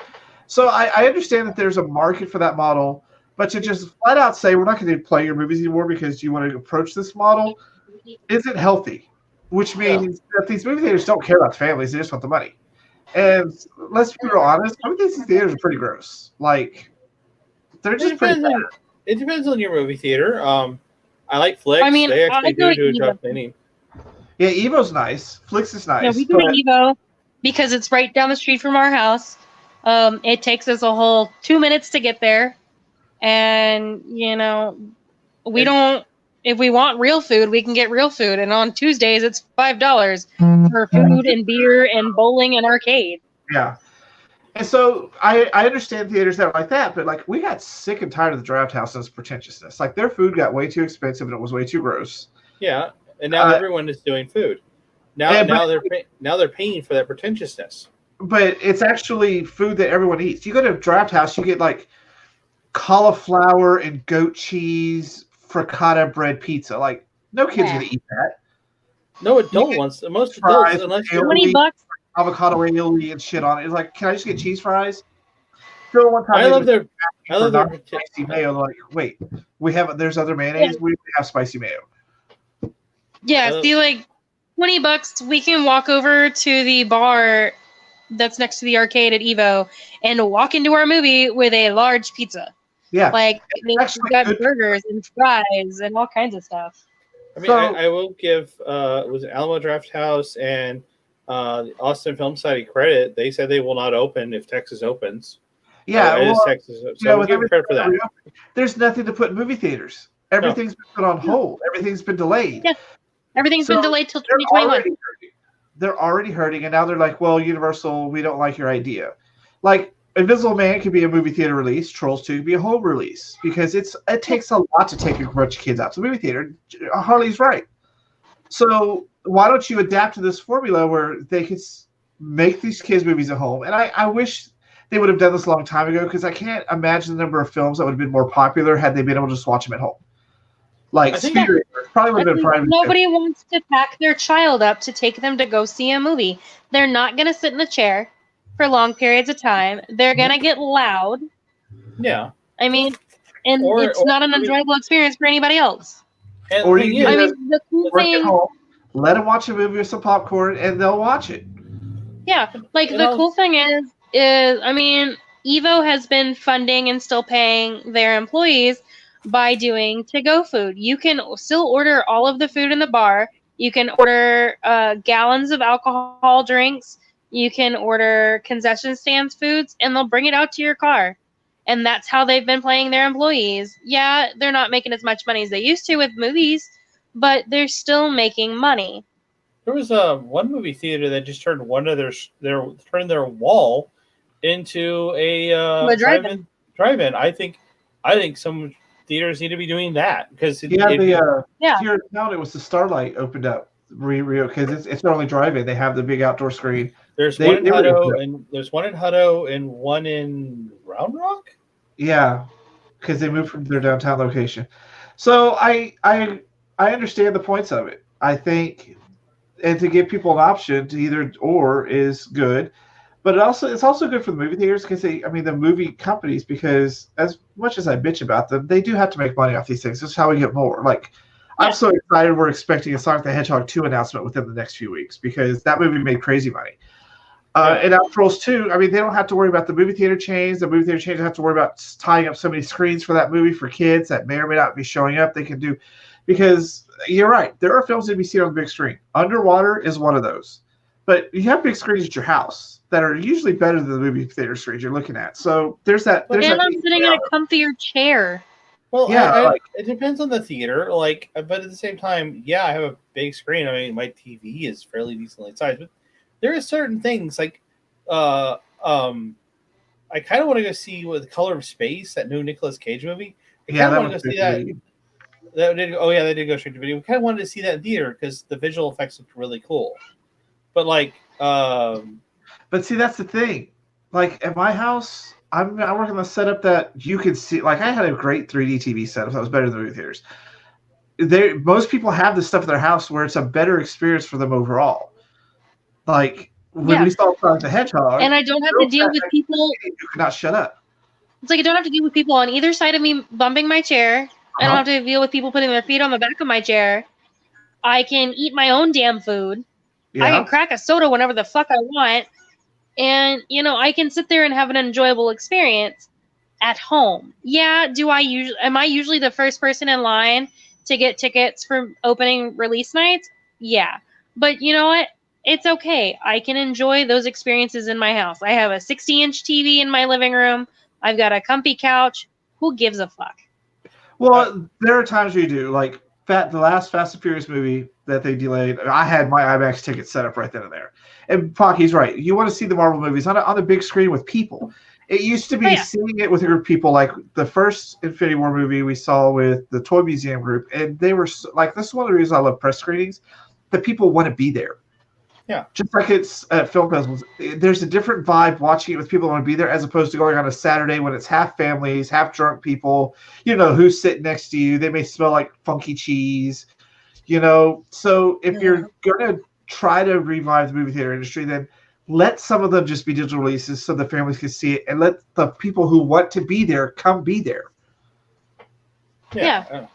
So I understand that there's a market for that model, but to just flat out say we're not going to play your movies anymore because you want to approach this model isn't healthy, which means that these movie theaters don't care about the families. They just want the money. And let's be real honest, some of these theaters are pretty gross. Like, they're just pretty bad. It depends on your movie theater. I like Flicks. I mean, they actually do a Evo. tough cleaning. Yeah, Evo's nice. Flicks is nice. Yeah, we go to Evo because it's right down the street from our house. It takes us a whole 2 minutes to get there. And, we don't, if we want real food, we can get real food. And on Tuesdays, it's $5 for food and beer and bowling and arcade. Yeah. And so I understand theaters that are like that, but like we got sick and tired of the Draft House's pretentiousness. Like their food got way too expensive and it was way too gross. Yeah, and now everyone is doing food. Now they're paying for that pretentiousness. But it's actually food that everyone eats. You go to Draft House, you get like cauliflower and goat cheese frittata bread pizza. Like no kid's gonna eat that. No adult wants most adults unless you're $20. Avocado aioli and shit on it. It's like, can I just get cheese fries? So one time I love their spicy mayo. Like, wait, there's other mayonnaise. Yeah. We have spicy mayo. Yeah, see, like $20, we can walk over to the bar that's next to the arcade at Evo and walk into our movie with a large pizza. Yeah, like they've got good. burgers and fries and all kinds of stuff. I mean, I will give was it Alamo Draft House and the Austin Film Society credit. They said they will not open if Texas opens. Yeah, Texas. So we'll give credit for that. There's nothing to put in movie theaters. Everything's been put on hold. Everything's been delayed. Yeah, everything's been delayed till 2021. They're already hurting, and now they're like, "Well, Universal, we don't like your idea." Like Invisible Man could be a movie theater release. Trolls 2 could be a home release because it takes a lot to take a bunch of kids out to the movie theater. Harley's right. So why don't you adapt to this formula where they could make these kids movies at home? And I wish they would have done this a long time ago because I can't imagine the number of films that would have been more popular had they been able to just watch them at home. Like Spirit probably would have been prime. Nobody wants to pack their child up to take them to go see a movie. They're not going to sit in a chair for long periods of time. They're going to get loud. Yeah. I mean, and it's not an enjoyable experience for anybody else. Or you the cool thing, home, let them watch a movie with some popcorn and they'll watch it. Yeah, like the cool thing is I mean, Evo has been funding and still paying their employees by doing to-go food. You can still order all of the food in the bar. You can order gallons of alcohol drinks. You can order concession stands foods, and they'll bring it out to your car. And that's how they've been paying their employees. Yeah, they're not making as much money as they used to with movies, but they're still making money. There was one movie theater that just turned turned their wall into a drive-in. I think some theaters need to be doing that because here in town it was the Starlight opened up because it's not only drive-in. They have the big outdoor screen. There's one in Hutto and one in Round Rock. Yeah, because they moved from their downtown location. So I understand the points of it. I think, and to give people an option to either or is good, but it's also good for the movie theaters because the movie companies, because as much as I bitch about them, they do have to make money off these things. This is how we get more. Like, I'm so excited. We're expecting a Sonic the Hedgehog 2 announcement within the next few weeks because that movie made crazy money. And now Trolls 2, they don't have to worry about the movie theater chains. The movie theater chains don't have to worry about tying up so many screens for that movie for kids that may or may not be showing up. They can do, because you're right. There are films that be seen on the big screen. Underwater is one of those. But you have big screens at your house that are usually better than the movie theater screens you're looking at. So there's that. And I'm sitting in a comfier chair. Well, it depends on the theater. But at the same time, I have a big screen. My TV is fairly decently sized, but there are certain things like, I kind of want to go see The Color of Space, that new Nicolas Cage movie. I kind of want to go see that. That did go straight to video. We kind of wanted to see that in theater because the visual effects looked really cool. But but see, that's the thing. Like at my house, I'm working on a setup that you can see. Like I had a great 3D TV setup that was better than movie theaters. Most people have this stuff in their house where it's a better experience for them overall. Like when we saw Sonic the Hedgehog, and I don't have to deal with people. You cannot shut up. It's like I don't have to deal with people on either side of me bumping my chair. I don't have to deal with people putting their feet on the back of my chair. I can eat my own damn food. Yeah. I can crack a soda whenever the fuck I want. And, I can sit there and have an enjoyable experience at home. Yeah, am I usually the first person in line to get tickets for opening release nights? Yeah. But you know what? it's okay. I can enjoy those experiences in my house. I have a 60-inch TV in my living room. I've got a comfy couch. Who gives a fuck? Well, there are times where you do. Like the last Fast and Furious movie that they delayed, I had my IMAX ticket set up right then and there. And Pocky's right. You want to see the Marvel movies on the big screen with people. It used to be seeing it with a group of people, like the first Infinity War movie we saw with the Toy Museum group, and they were like, this is one of the reasons I love press screenings. The people want to be there. Yeah. Just like it's at film festivals, there's a different vibe watching it with people who want to be there as opposed to going on a Saturday when it's half families, half drunk people. You know who's sitting next to you. They may smell like funky cheese. You know, so if you're going to try to revive the movie theater industry, then let some of them just be digital releases so the families can see it, and let the people who want to be there come be there. Yeah.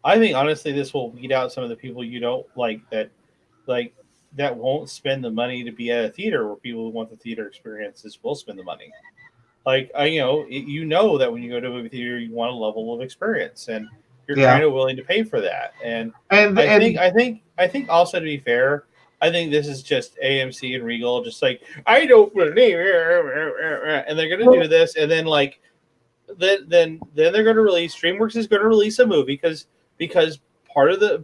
I think honestly, this will weed out some of the people you don't like that won't spend the money to be at a theater, where people who want the theater experiences will spend the money. Like, you know that when you go to a movie theater, you want a level of experience, and you're kind of willing to pay for that. And I think also, to be fair, I think this is just AMC and Regal, just like, I don't believe, and they're going to do this, and then then they're going to release. DreamWorks is going to release a movie because part of them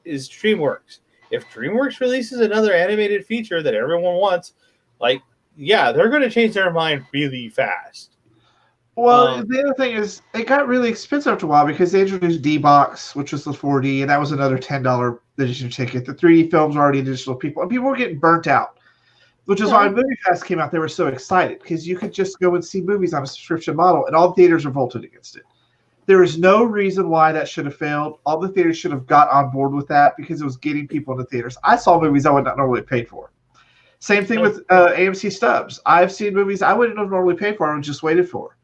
is DreamWorks. If DreamWorks releases another animated feature that everyone wants, they're going to change their mind really fast. Well, the other thing is, it got really expensive after a while because they introduced D-Box, which was the 4D, and that was another $10 digital ticket. The 3D films were already digital people, and people were getting burnt out, which is why when MoviePass came out, they were so excited because you could just go and see movies on a subscription model, and all theaters revolted against it. There is no reason why that should have failed. All the theaters should have got on board with that because it was getting people into theaters. I saw movies I would not normally pay for. Same thing with AMC Stubs. I've seen movies I wouldn't have normally paid for. I would just waited for.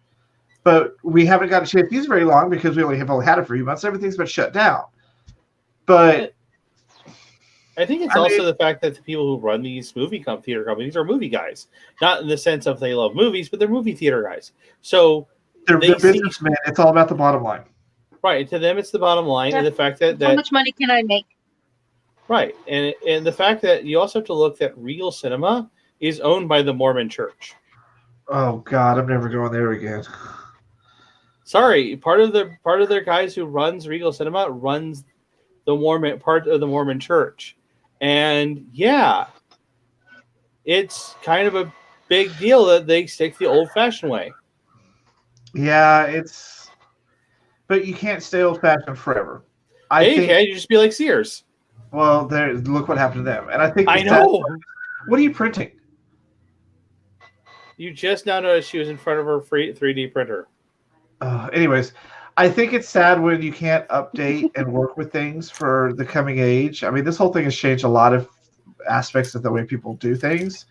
But we haven't got a chance to use very long because we only had it for a few months. Everything's been shut down. But I think it's also the fact that the people who run these theater companies are movie guys. Not in the sense of they love movies, but they're movie theater guys. So they're businessmen. It's all about the bottom line. Right. To them, it's the bottom line. And the fact that how much money can I make? Right. And the fact that you also have to look that Regal Cinema is owned by the Mormon Church. Oh, God. I'm never going there again. Sorry. Part of their guys who runs Regal Cinema runs the part of the Mormon Church. And it's kind of a big deal that they stick the old-fashioned way. Yeah, but you can't stay old-fashioned forever. You just be like Sears. Well, look what happened to them. And I think I know. What are you printing? You just now noticed she was in front of her 3D printer. Anyways, I think it's sad when you can't update and work with things for the coming age. I mean, this whole thing has changed a lot of aspects of the way people do things.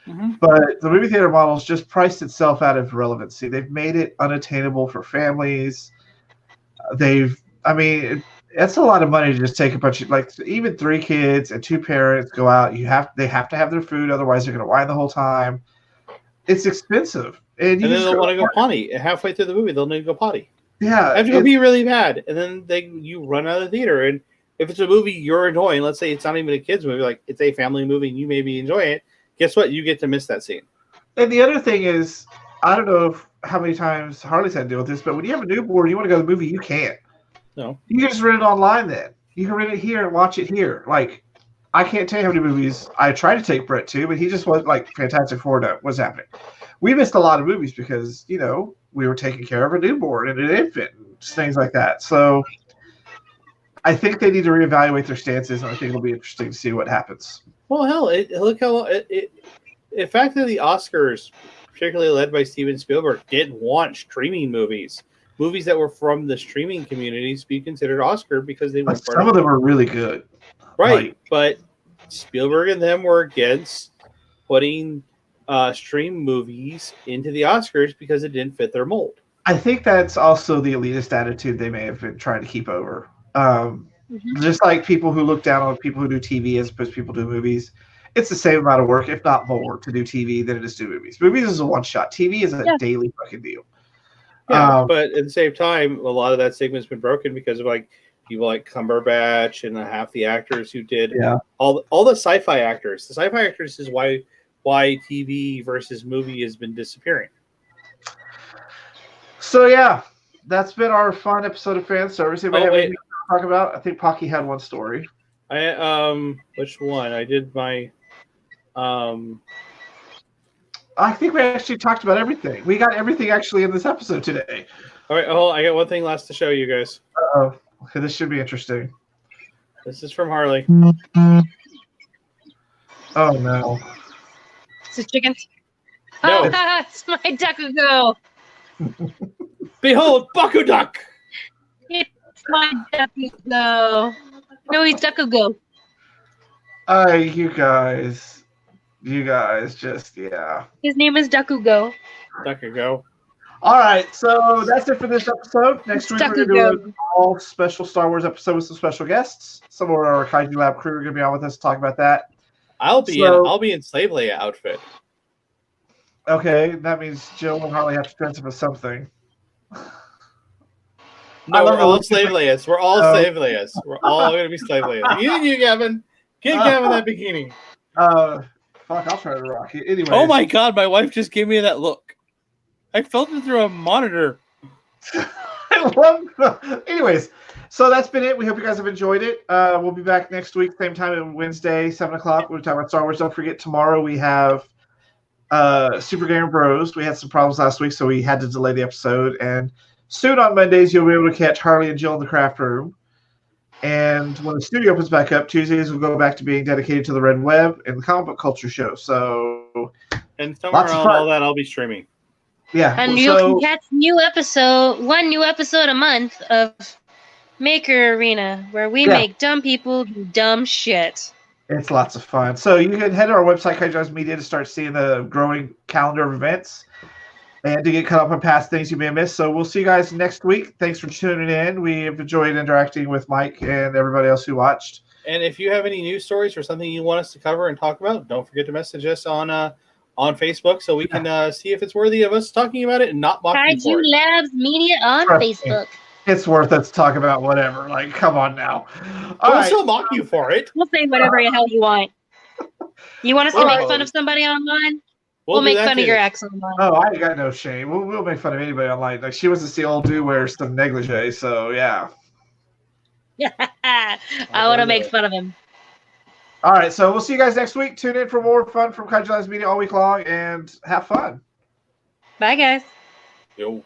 Mm-hmm. But the movie theater model's just priced itself out of relevancy. They've made it unattainable for families. It's a lot of money to just take a bunch of, even 3 kids and 2 parents go out. They have to have their food, otherwise they're going to whine the whole time. It's expensive. And then they'll want to go potty. Halfway through the movie, they'll need to go potty. Yeah. I have to go pee really bad. And then you run out of the theater. And if it's a movie you're enjoying, let's say it's not even a kid's movie, like it's a family movie and you may be enjoying it, guess what? You get to miss that scene. And the other thing is, I don't know how many times Harley's had to deal with this, but when you have a newborn, you want to go to the movie, you can't. No. You can just rent it online then. You can rent it here and watch it here. I can't tell you how many movies I tried to take Brett to, but he just was Fantastic Four. What's happening? We missed a lot of movies because, we were taking care of a newborn and an infant and things like that. So I think they need to reevaluate their stances, and I think it'll be interesting to see what happens. Well, hell, look how the fact that the Oscars, particularly led by Steven Spielberg, did want streaming movies that were from the streaming communities, be considered Oscar because they were. Some of them are really good, right? But Spielberg and them were against putting stream movies into the Oscars because it didn't fit their mold. I think that's also the elitist attitude they may have been trying to keep over. Just like people who look down on people who do TV as opposed to people who do movies. It's the same amount of work, if not more, to do TV than it is to do movies. Movies is a one-shot. TV is a daily fucking deal. Yeah, but at the same time, a lot of that stigma has been broken because of people like Cumberbatch and half the actors who did all the sci-fi actors. The sci-fi actors is why TV versus movie has been disappearing. So yeah, that's been our fun episode of Fanservice. Anybody have anything to talk about? I think Pocky had one story. Which one? I did my I think we actually talked about everything. We got everything actually in this episode today. All right, hold on. I got one thing last to show you guys. Oh, okay, this should be interesting. This is from Harley. Oh no! It's a chicken. No, it's my Duckago. Behold, Baku Duck. It's my Duckago. No, he's Duckago. You guys, just yeah. His name is Duckago. Duckago. All right, so that's it for this episode. Next week we're going to do an all special Star Wars episode with some special guests. Some of our Kaiju Lab crew are going to be on with us to talk about that. I'll be in Slave Leia outfit. Okay, that means Jill and Harley have to dress up as something. No, we're all Slave Leias. We're all Slave Leias. We're all going to be Slave Leias. Even you, Gavin. Get Gavin that bikini. Fuck, I'll try to rock it. Anyway. Oh my god, my wife just gave me that look. I felt it through a monitor. Anyways, so that's been it. We hope you guys have enjoyed it. We'll be back next week, same time on Wednesday, 7 o'clock. We're talking about Star Wars. Don't forget, tomorrow we have Super Gamer Bros. We had some problems last week, so we had to delay the episode. And soon on Mondays, you'll be able to catch Harley and Jill in the craft room. And when the studio opens back up, Tuesdays will go back to being dedicated to the Red Web and the comic book culture show. So, and somewhere around all that, I'll be streaming. Yeah, and you can catch one new episode a month of Maker Arena, where we make dumb people do dumb shit. It's lots of fun. So you can head to our website, Kaiju Media, to start seeing the growing calendar of events and to get caught up on past things you may have missed. So we'll see you guys next week. Thanks for tuning in. We've enjoyed interacting with Mike and everybody else who watched. And if you have any news stories or something you want us to cover and talk about, don't forget to message us on Facebook so we can see if it's worthy of us talking about it and not mocking Kaiju for it. Labs Media on Facebook. It's worth it to talk about whatever. Like, come on now. We'll still mock you for it. We'll say whatever the hell you want. You want us to make fun of somebody online? We'll make fun of your ex online. Oh, I ain't got no shame. We'll make fun of anybody online. Like, she wants to see old dude wear some negligee, so yeah. I want to make fun of him. All right, so we'll see you guys next week. Tune in for more fun from Kaiju Labs Media all week long, and have fun. Bye, guys. Yo.